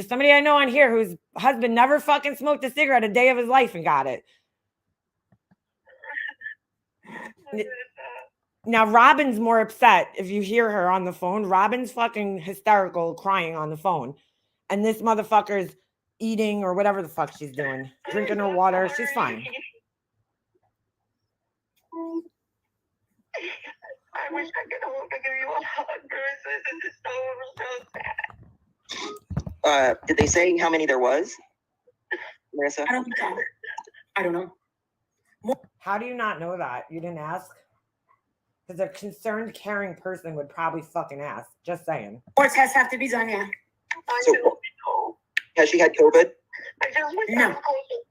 somebody I know on here whose husband never fucking smoked a cigarette a day of his life and got it. Now, Robin's more upset if you hear her on the phone. Robin's fucking hysterical, crying on the phone. And this motherfucker's eating or whatever the fuck she's doing, drinking her water. She's fine. I wish I could hold give you a hug, Marissa. This is so sad. Did they say how many there was, Marissa? I don't think so. I don't know. How do you not know that? You didn't ask? Because a concerned, caring person would probably fucking ask. Just saying. More tests have to be done, yeah. So, has she had COVID? I just wish No.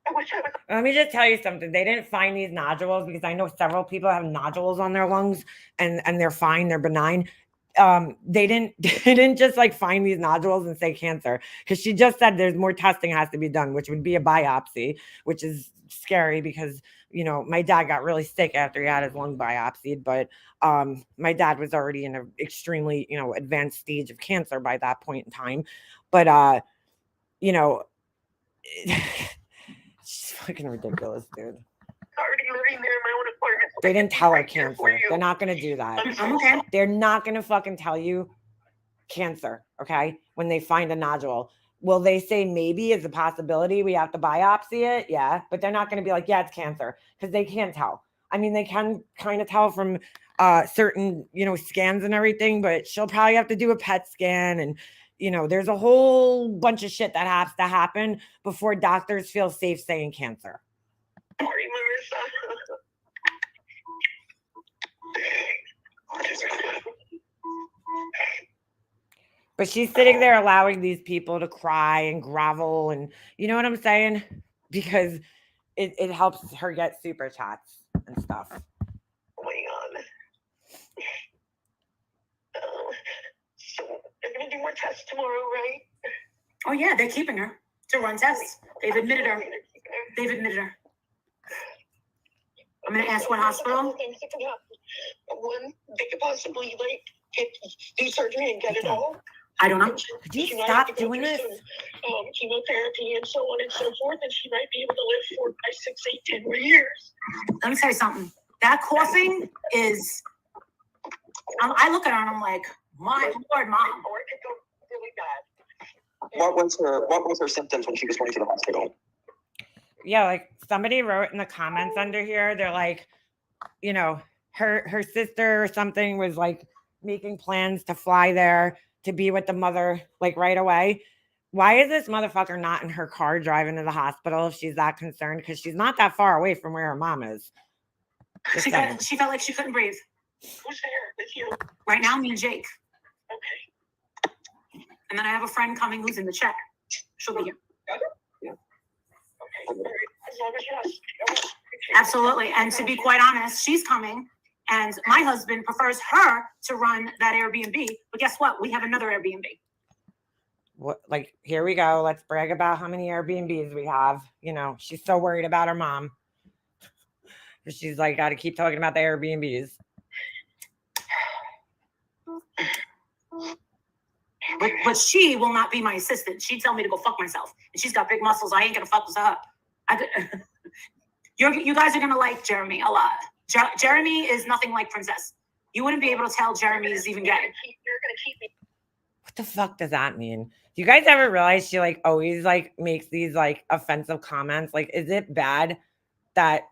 I wish I was. Let me just tell you something. They didn't find these nodules because I know several people have nodules on their lungs and they're fine. They're benign. They didn't just like find these nodules and say cancer, because she just said there's more testing has to be done, which would be a biopsy, which is scary because my dad got really sick after he had his lung biopsied, but my dad was already in an extremely advanced stage of cancer by that point in time. But it's fucking ridiculous, dude. Already living there in my own apartment. They didn't tell her cancer. They're not going to do that. I'm okay. They're not going to fucking tell you cancer, okay? When they find a nodule. Will they say maybe is a possibility we have to biopsy it? Yeah, but they're not going to be like, yeah, it's cancer, because they can't tell. I mean, they can kind of tell from certain, scans and everything, but she'll probably have to do a PET scan and, there's a whole bunch of shit that has to happen before doctors feel safe saying cancer. Sorry, Marissa. But she's sitting there allowing these people to cry and grovel, and you know what I'm saying? Because it helps her get super chats and stuff. Oh my God. So they're gonna do more tests tomorrow, right? Oh yeah, they're keeping her to run tests. They've admitted her. They've admitted her. I'm gonna ask what hospital. Things that can happen. One, they could possibly like do surgery and get it all. I don't know. Could you She might stop have to go doing through this? some, chemotherapy and so on and so forth, and she might be able to live 4, 5, 6, 8, 10 more years. Let me tell you something. That coughing is. I look at her and I'm like, my Lord, Mom. Or it could go really bad. What was her symptoms when she was going to the hospital? Yeah, like somebody wrote in the comments under here, they're like, you know, her sister or something was like making plans to fly there to be with the mother like right away. Why is this motherfucker not in her car driving to the hospital if she's that concerned? Because she's not that far away from where her mom is. Just She saying. felt like she couldn't breathe. Who's there with you? Right now, me and Jake. Okay. And then I have a friend coming who's in the chat. She'll be here. Okay. All right. As long as yes. Okay. Absolutely. And to be quite honest, she's coming. And my husband prefers her to run that Airbnb. But guess what? We have another Airbnb. What, like, here we go. Let's brag about how many Airbnbs we have. You know, she's so worried about her mom. She's like, got to keep talking about the Airbnbs. But she will not be my assistant. She'd tell me to go fuck myself. And she's got big muscles. I ain't going to fuck with her. You guys are going to like Jeremy a lot. Jeremy is nothing like Princess. You wouldn't be able to tell Jeremy is even gay. You're gonna keep me. What the fuck does that mean? Do you guys ever realize she like always like makes these like offensive comments? Like, is it bad that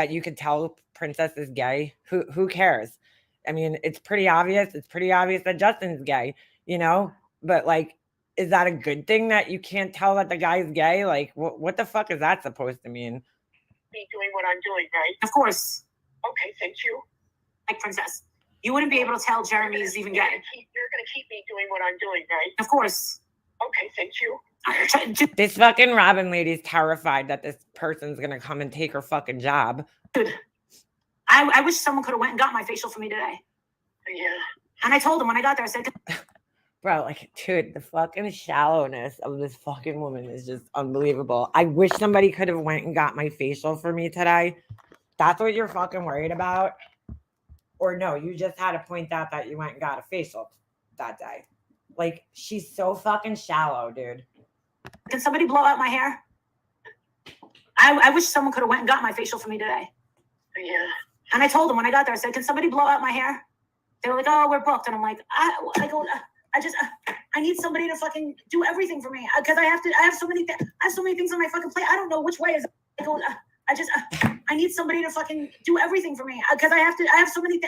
you could tell Princess is gay? Who cares? I mean, it's pretty obvious. It's pretty obvious that Justin's gay, you know? But like, is that a good thing that you can't tell that the guy's gay? Like, what the fuck is that supposed to mean? Me doing what I'm doing, right? Of course. Okay, thank you. Like Princess. You wouldn't be able to tell Jeremy is even gay. You're gonna keep me doing what I'm doing, right? Of course. Okay, thank you. This fucking Robin lady's terrified that this person's gonna come and take her fucking job. Dude, I wish someone could have went and got my facial for me today. Yeah. And I told him when I got there, I said, Bro, like, dude, the fucking shallowness of this fucking woman is just unbelievable. I wish somebody could have went and got my facial for me today. That's what you're fucking worried about? Or no, you just had to point out that you went and got a facial that day. Like, she's so fucking shallow, dude. can somebody blow out my hair? I wish someone could have went and got my facial for me today. Yeah. And I told them when I got there, I said, can somebody blow out my hair? They were like, oh, we're booked. And I'm like, I need somebody to fucking do everything for me. Because I have so many things on my fucking plate. I don't know which way is. I need somebody to fucking do everything for me. Because I have so many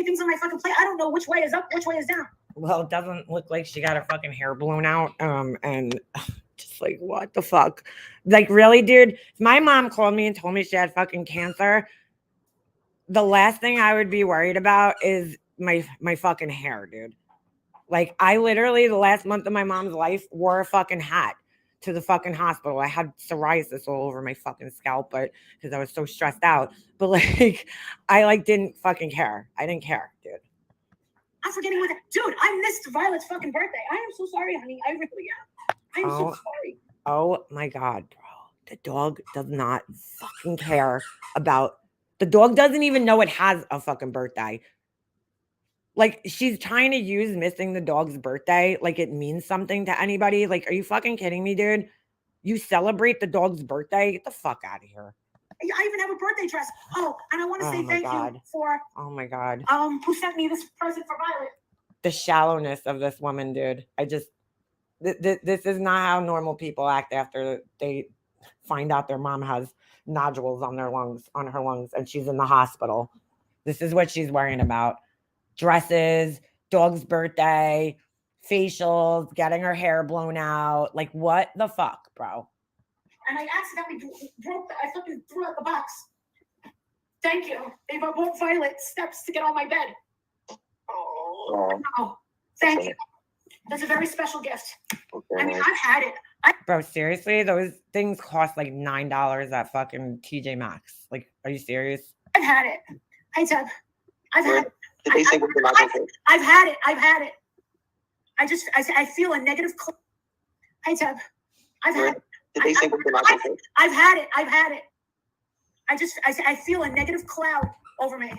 things on my fucking plate. I don't know which way is up, which way is down. Well, it doesn't look like she got her fucking hair blown out. And just like, what the fuck? Like, really, dude? If my mom called me and told me she had fucking cancer, the last thing I would be worried about is my fucking hair, dude. Like, I literally, the last month of my mom's life, wore a fucking hat to the fucking hospital. I had psoriasis all over my fucking scalp, but because I was so stressed out. But like, I like didn't fucking care. I didn't care, dude. I'm forgetting what. Dude, I missed Violet's fucking birthday. I am so sorry, honey. I really am. I'm so sorry. Oh my God, bro. The dog does not fucking care about. The dog doesn't even know it has a fucking birthday. Like, she's trying to use missing the dog's birthday like it means something to anybody. Like, are you fucking kidding me, dude? You celebrate the dog's birthday? Get the fuck out of here. I even have a birthday dress. Oh, and I want to say thank you for oh my God. Who sent me this present for Violet. The shallowness of this woman, dude. I just this is not how normal people act after they find out their mom has nodules on her lungs, and she's in the hospital. This is what she's worrying about. Dresses, dog's birthday, facials, getting her hair blown out. Like, what the fuck, bro? And I accidentally I fucking threw out the box. Thank you. They bought Violet steps to get on my bed. Oh. Oh, thank you. That's a very special gift. Okay, I mean, nice. I've had it. Bro, seriously, those things cost like $9 at fucking TJ Maxx. Like, are you serious? I've had it. Hey, Deb. I've Where had it. did they say what the nodules were? I've had it. I've had it. I feel a negative. Hey, Deb. I've Where had it. did they say what the nodules were? I've had it. I've had it. I feel a negative cloud over me,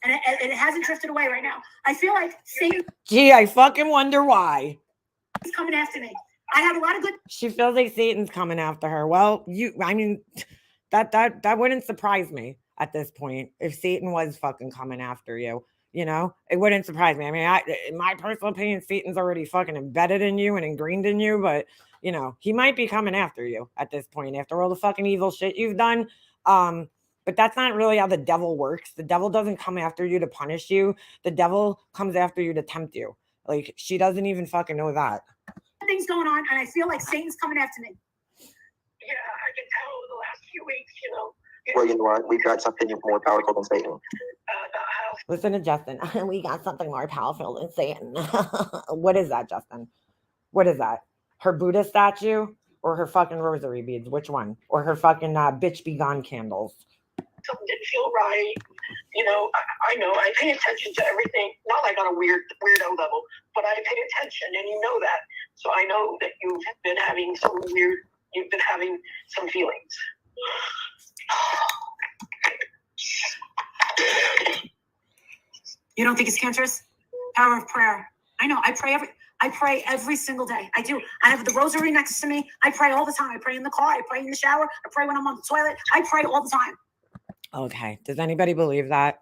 and it hasn't drifted away right now. I feel like Satan's Gee, I fucking wonder why. coming after me. I have a lot of good. She feels like Satan's coming after her. Well, I mean, that wouldn't surprise me at this point if Satan was fucking coming after you. You know, it wouldn't surprise me. I mean, in my personal opinion, Satan's already fucking embedded in you and ingrained in you, but you know, he might be coming after you at this point after all the fucking evil shit you've done. But that's not really how the devil works. The devil doesn't come after you to punish you. The devil comes after you to tempt you. Like, she doesn't even fucking know that. Things going on, and I feel like Satan's coming after me. Yeah, I can tell the last few weeks, Well, you know what? We've got something more powerful than Satan. how Listen to Justin. We got something more powerful than Satan. What is that, Justin? What is that? Her Buddha statue or her fucking rosary beads? Which one? Or her fucking bitch be gone candles? something didn't feel right. I know I pay attention to everything, not like on a weirdo level, but I pay attention, and you know that. So I know that you've been having some feelings. You don't think it's cancerous? Power of prayer. I know. I pray every single day. I do. I have the rosary next to me. I pray all the time. I pray in the car. I pray in the shower. I pray when I'm on the toilet. I pray all the time. Okay. Does anybody believe that?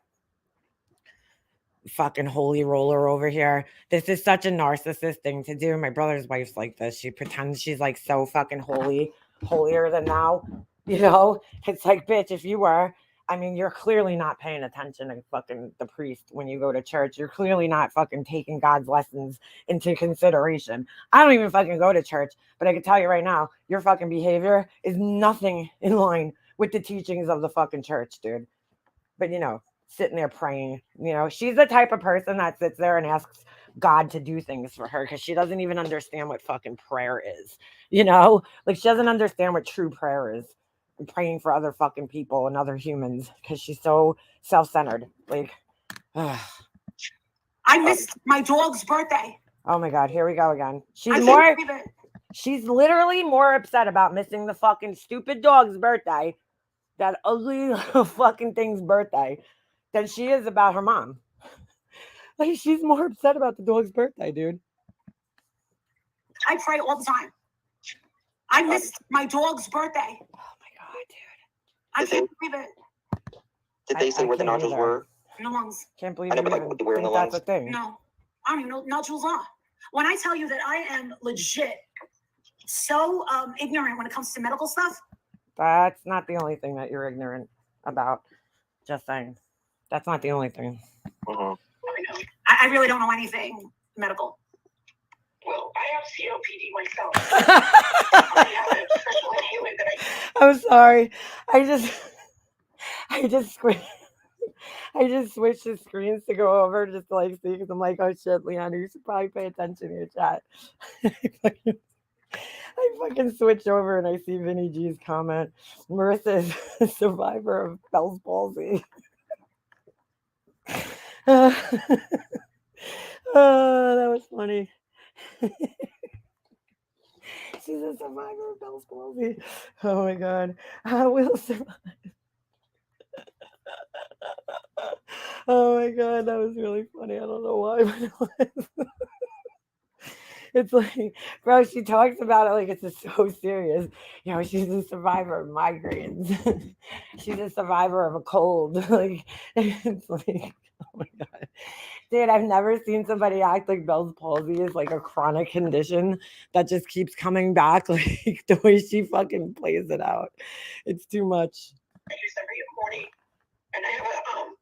Fucking holy roller over here. This is such a narcissist thing to do. My brother's wife's like this. She pretends she's like so fucking holy, holier than thou. You know, it's like, bitch, if you were, I mean, you're clearly not paying attention to fucking the priest when you go to church. You're clearly not fucking taking God's lessons into consideration. I don't even fucking go to church, but I can tell you right now, your fucking behavior is nothing in line with the teachings of the fucking church, dude. But you know, sitting there praying, you know, she's the type of person that sits there and asks God to do things for her because she doesn't even understand what fucking prayer is, you know, like she doesn't understand what true prayer is. And praying for other fucking people and other humans because she's so self-centered. Like, I missed my dog's birthday. oh my God, here we go again. I can't believe it. She's literally more upset about missing the fucking stupid dog's birthday, that ugly little fucking thing's birthday, than she is about her mom. Like, she's more upset about the dog's birthday, dude. I pray all the time. I missed my dog's birthday. Oh my God, dude. I can't believe it. Did they say I where the can't nodules either. were? In the lungs. Can't believe I know, you but, like, even what they wear in think the that's a thing. No. I don't even know what nodules are. When I tell you that I am legit so ignorant when it comes to medical stuff. That's not the only thing that you're ignorant about. Just saying. That's not the only thing. Mhm. I really don't know anything medical. Well, I have COPD myself. I have a special inhalant that I'm sorry. I just switched the screens to go over just to like see because I'm like, oh shit, Leanna, you should probably pay attention to your chat. I fucking switch over and I see Vinny G's comment. Marissa is a survivor of Bell's palsy. Oh, that was funny. She's a survivor of Bell's palsy. Oh my God. I will survive. Oh my God, that was really funny. I don't know why, but it was. It's like, bro, she talks about it like it's just so serious. You know, she's a survivor of migraines. She's a survivor of a cold. Like, it's like, oh my God. Dude, I've never seen somebody act like Bell's palsy is like a chronic condition that just keeps coming back. Like the way she fucking plays it out. It's too much. I use every morning, and I have a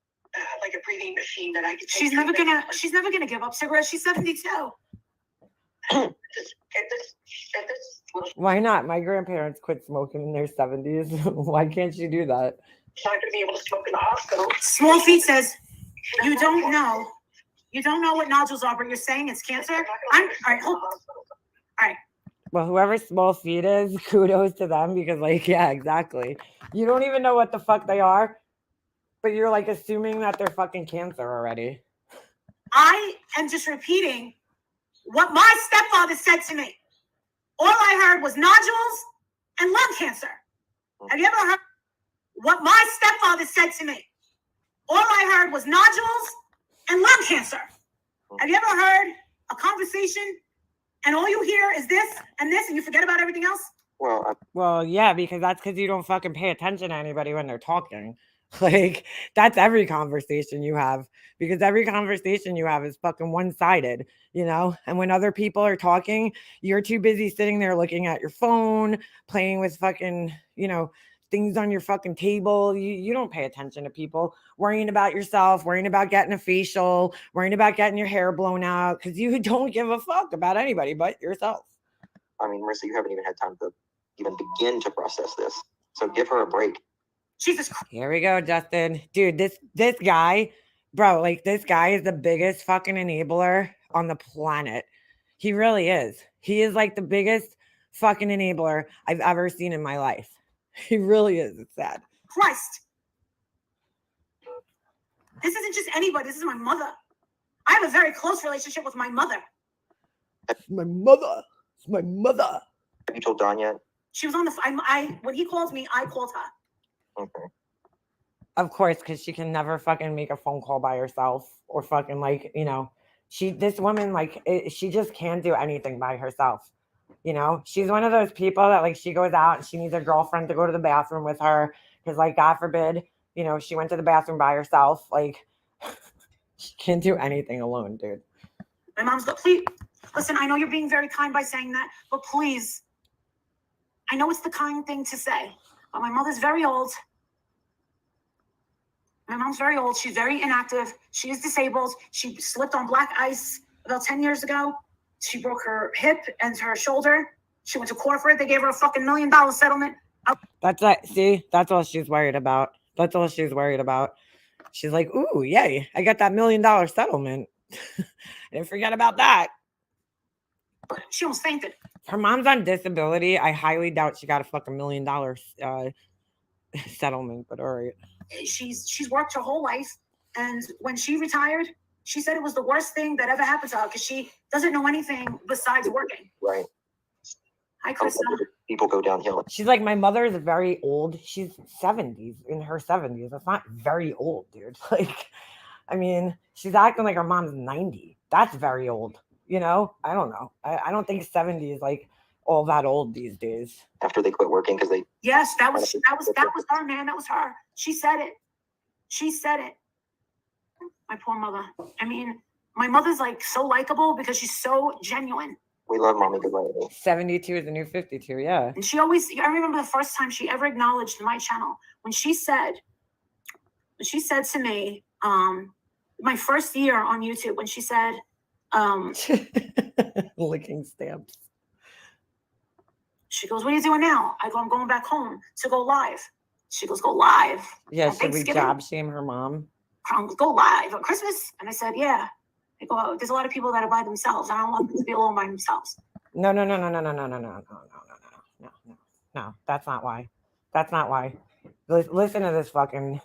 like a breathing machine that I can. She's never gonna give up cigarettes. She's 72. At this, Why not? My grandparents quit smoking in their 70s. Why can't she do that? she's not going to be able to smoke in the hospital. Small Feet says, you don't know You don't know what nodules are, but you're saying it's cancer? All right, hold. Well, whoever small feet is, kudos to them because, like, yeah, exactly. You don't even know what the fuck they are, but you're like assuming that they're fucking cancer already. I am just repeating what my stepfather said to me. All I heard was nodules and lung cancer. Have you ever heard what my stepfather said to me? All I heard was nodules and lung cancer. Have you ever heard a conversation and all you hear is this and you forget about everything else? Well, Yeah, because that's because you don't fucking pay attention to anybody when they're talking. Like, that's every conversation you have, because every conversation you have is fucking one-sided, you know? And when other people are talking, you're too busy sitting there looking at your phone, playing with fucking, you know, things on your fucking table. You don't pay attention to people, worrying about yourself, worrying about getting a facial, worrying about getting your hair blown out, because you don't give a fuck about anybody but yourself. I mean, Marissa, you haven't even had time to even begin to process this. So give her a break. Jesus Christ. Here we go, Justin. Dude, this guy, bro, like this guy is the biggest fucking enabler on the planet. He really is. He is like the biggest fucking enabler I've ever seen in my life. He really is. It's sad. Christ. This isn't just anybody. This is my mother. I have a very close relationship with my mother. It's my mother. It's my mother. Have you told Don yet? She was on the. When he called me, I called her. Okay. Of course, because she can never fucking make a phone call by herself or fucking like, you know, this woman, like, she just can't do anything by herself. You know, she's one of those people that like she goes out and she needs her girlfriend to go to the bathroom with her because, like, God forbid, you know, she went to the bathroom by herself. Like, she can't do anything alone, dude. My mom's like, please, listen, I know you're being very kind by saying that, but please, I know it's the kind thing to say, but my mother's very old. My mom's very old. She's very inactive. She is disabled. She slipped on black ice about 10 years ago. She broke her hip and her shoulder. She went to court for it. They gave her a fucking $1 million settlement. That's it. See, that's all she's worried about. That's all she's worried about. She's like, ooh, yay, I got that $1 million settlement. I didn't forget about that. She almost fainted. Her mom's on disability. I highly doubt she got a fucking $1 million settlement, but all right. She's worked her whole life, and when she retired, she said it was the worst thing that ever happened to her because she doesn't know anything besides working. Right. Hi, Krista. People go downhill. She's like, my mother is very old. She's 70s, in her 70s. That's not very old, dude. Like, I mean, she's acting like her mom's 90. That's very old. You know, I don't know. I don't think 70 is like all that old these days. After they quit working because they. Yes, that was her, man. That was her. She said it. She said it. My poor mother. I mean, my mother's like so likable because she's so genuine. We love Mommy Goodbye. 72 is the new 52, yeah. And she always, I remember the first time she ever acknowledged my channel when she said to me, my first year on YouTube, when she said, licking stamps. She goes, what are you doing now? I go, I'm going back home to go live. She goes, go live. Yeah, On should we Thanksgiving? job shame her mom? Go live on Christmas? And I said, yeah. I go, oh, there's a lot of people that are by themselves. I don't want them to be alone by themselves. No. That's not why. That's not why. Listen to this fucking.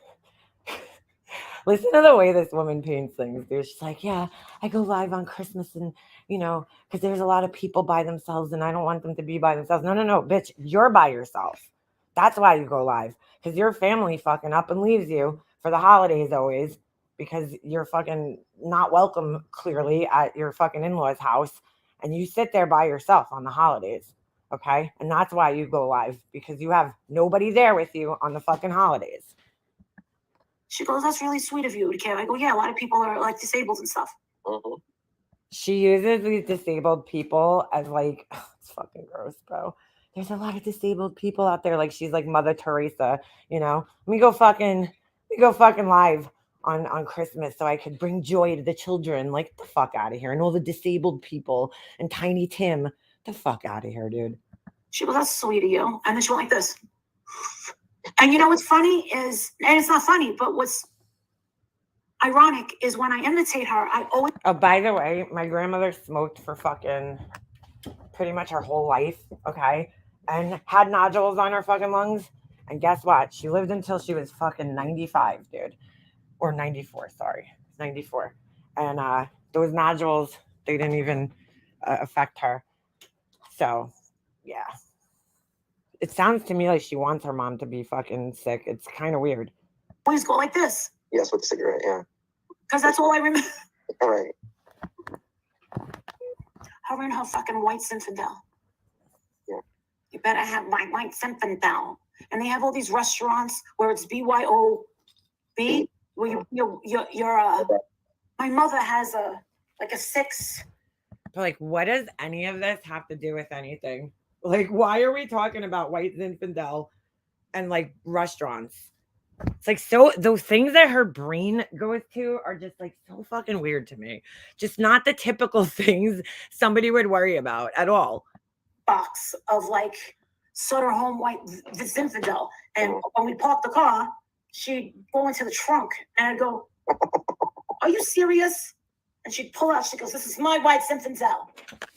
Listen to the way this woman paints things, dude. She's like, yeah, I go live on Christmas and, you know, because there's a lot of people by themselves and I don't want them to be by themselves. No, bitch, you're by yourself. That's why you go live. Because your family fucking up and leaves you for the holidays always because you're fucking not welcome, clearly, at your fucking in-laws' house. And you sit there by yourself on the holidays, okay? And that's why you go live, because you have nobody there with you on the fucking holidays. She goes, that's really sweet of you to care. I go, yeah, a lot of people are like disabled and stuff. Mm-hmm. She uses these disabled people as like, it's fucking gross, bro. There's a lot of disabled people out there. Like, she's like Mother Teresa, you know? Let me go fucking live on Christmas so I could bring joy to the children. Like, the fuck out of here. And all the disabled people and Tiny Tim. The fuck out of here, dude. She goes, that's sweet of you. And then she went like this. And you know what's funny is, and it's not funny, but ironic is when I imitate her, I always. Oh, by the way, my grandmother smoked for fucking pretty much her whole life, okay? And had nodules on her fucking lungs. And guess what? She lived until she was fucking 95, dude. Or 94, sorry. 94. And those nodules, they didn't even affect her. So, yeah. It sounds to me like she wants her mom to be fucking sick. It's kind of weird. Always go like this. Yes, with the cigarette, yeah. Because that's all I remember. All right. Her and her fucking white Zinfandel. Yeah. You better have my white Zinfandel. And they have all these restaurants where it's BYOB, where you're my mother has a 6. But like, what does any of this have to do with anything? Like, why are we talking about white Zinfandel and like restaurants? It's like, so those things that her brain goes to are just like so fucking weird to me. Just not the typical things somebody would worry about at all. Box of like Sutter Home white Zinfandel. And when we park the car, she'd go into the trunk and I'd go, "Are you serious?" And she'd pull out, she goes, "This is my white Zinfandel."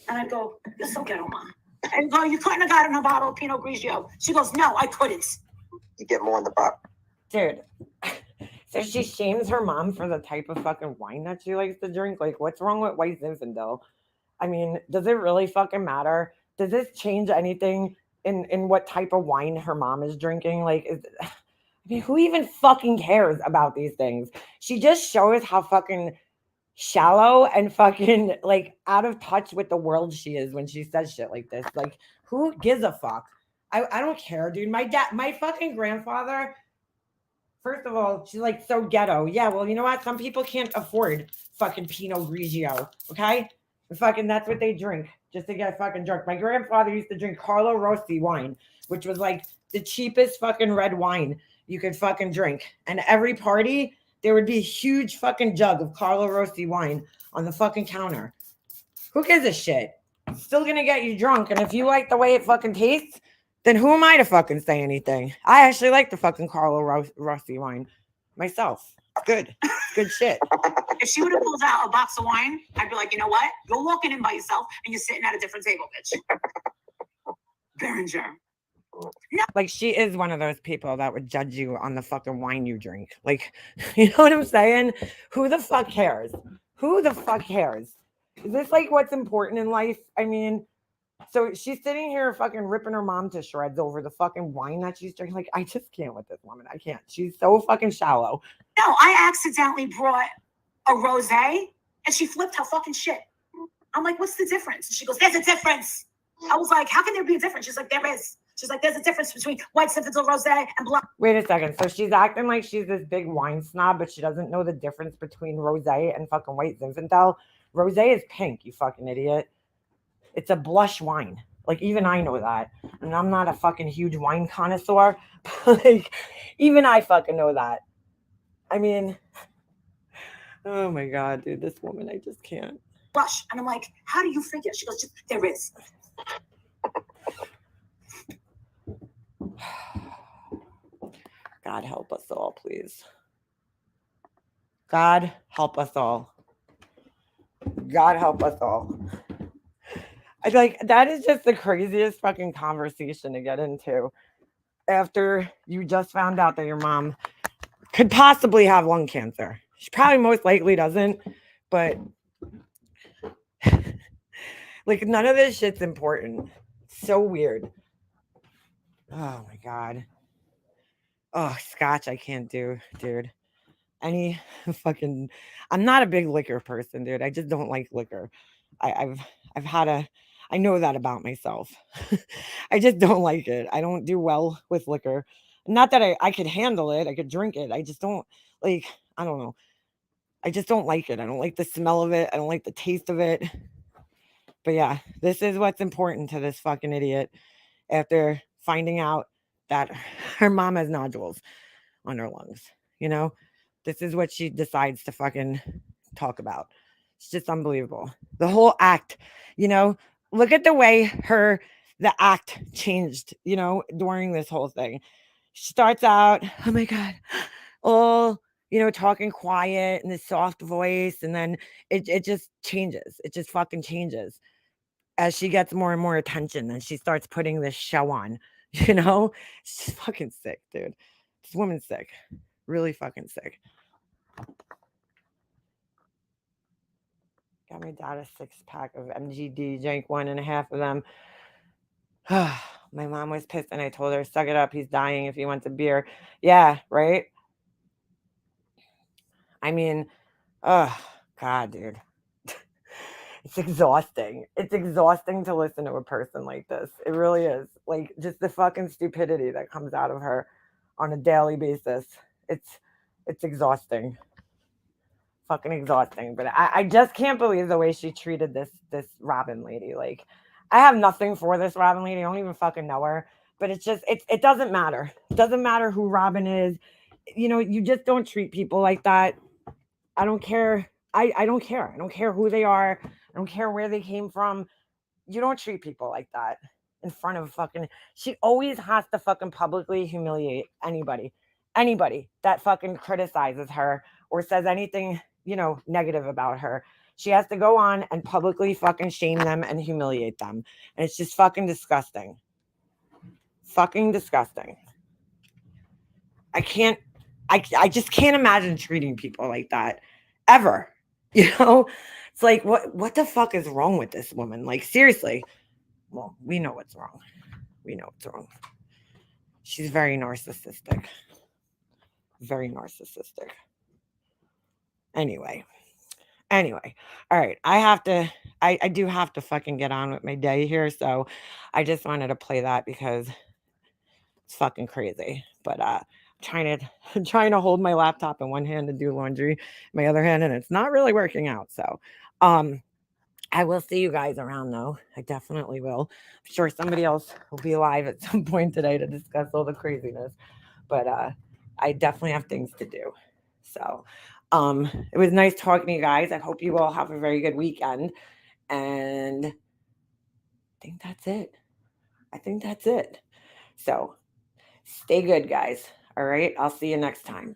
And I'd go, "You're so ghetto, Mom." And go, "You couldn't have gotten a bottle of Pinot Grigio." She goes, "No, I couldn't." You get more in the box. Dude. So she shames her mom for the type of fucking wine that she likes to drink. Like, what's wrong with white Zinfandel? I mean, does it really fucking matter? Does this change anything in what type of wine her mom is drinking? Like, I mean, who even fucking cares about these things? She just shows how fucking shallow and fucking like out of touch with the world she is when she says shit like this. Like, who gives a fuck? I don't care, dude. My fucking grandfather. First of all, she's like so ghetto. Yeah, well, you know what? Some people can't afford fucking Pinot Grigio, okay? Fucking that's what they drink just to get fucking drunk. My grandfather used to drink Carlo Rossi wine, which was like the cheapest fucking red wine you could fucking drink. And every party, there would be a huge fucking jug of Carlo Rossi wine on the fucking counter. Who gives a shit? It's still gonna get you drunk. And if you like the way it fucking tastes, then who am I to fucking say anything? I actually like the fucking Carlo Rossi wine myself. Good. Good shit. If she would have pulled out a box of wine, I'd be like, "You know what? You're walking in by yourself and you're sitting at a different table, bitch." Behringer. No. Like, she is one of those people that would judge you on the fucking wine you drink. Like, you know what I'm saying? Who the fuck cares? Who the fuck cares? Is this like what's important in life? I mean, so she's sitting here fucking ripping her mom to shreds over the fucking wine that she's drinking. Like, I just can't with this woman. I can't. She's so fucking shallow. No, I accidentally brought a rosé and she flipped her fucking shit. I'm like, "What's the difference?" And she goes, "There's a difference." I was like, "How can there be a difference?" She's like, "There is." She's like, "There's a difference between white Zinfandel rosé and black." Wait a second. So she's acting like she's this big wine snob, but she doesn't know the difference between rosé and fucking white Zinfandel. Rosé is pink, you fucking idiot. It's a blush wine. Like, even I know that. And I'm not a fucking huge wine connoisseur. But like, even I fucking know that. I mean, oh my God, dude, this woman, I just can't. Blush. And I'm like, "How do you figure?" She goes, "There is." God help us all, please. God help us all. God help us all. I like, that is just the craziest fucking conversation to get into after you just found out that your mom could possibly have lung cancer. She probably most likely doesn't, but like, none of this shit's important. So weird. Oh my God. Oh, scotch I can't do, dude. Any fucking, I'm not a big liquor person, dude. I just don't like liquor. I've had I know that about myself. I just don't like it. I don't do well with liquor. Not that I could handle it. I could drink it. I just don't like, I don't know. I just don't like it. I don't like the smell of it. I don't like the taste of it. But yeah, this is what's important to this fucking idiot after finding out that her mom has nodules on her lungs. You know, this is what she decides to fucking talk about. It's just unbelievable. The whole act, you know, look at the way the act changed, you know, during this whole thing. She starts out, "Oh my God, oh, talking quiet and this soft voice, and then it just changes. It just fucking changes as she gets more and more attention, and she starts putting this show on. She's fucking sick, dude. This woman's sick, really fucking sick. Got my dad a 6-pack of MGD, drank 1.5 of them. My mom was pissed, and I told her, suck it up, he's dying if he wants a beer. Yeah, right? I mean, oh, God, dude. It's exhausting. It's exhausting to listen to a person like this. It really is. Like, just the fucking stupidity that comes out of her on a daily basis. It's exhausting. Fucking exhausting. But I just can't believe the way she treated this Robin lady. Like, I have nothing for this Robin lady. I don't even fucking know her. But it's just, it doesn't matter. It doesn't matter who Robin is. You just don't treat people like that. I don't care. I don't care. I don't care who they are. I don't care where they came from. You don't treat people like that in front of she always has to fucking publicly humiliate anybody that fucking criticizes her or says anything, negative about her. She has to go on and publicly fucking shame them and humiliate them. And it's just fucking disgusting. Fucking disgusting. I just can't imagine treating people like that ever. It's like, what the fuck is wrong with this woman? Like, seriously. Well, we know what's wrong. We know what's wrong. She's very narcissistic. Very narcissistic. Anyway. All right. I do have to fucking get on with my day here. So I just wanted to play that because it's fucking crazy. But trying to hold my laptop in one hand to do laundry, my other hand, and it's not really working out. So I will see you guys around, though. I definitely will. I'm sure somebody else will be live at some point today to discuss all the craziness. But I definitely have things to do. So it was nice talking to you guys. I hope you all have a very good weekend. And I think that's it. So stay good, guys. All right. I'll see you next time.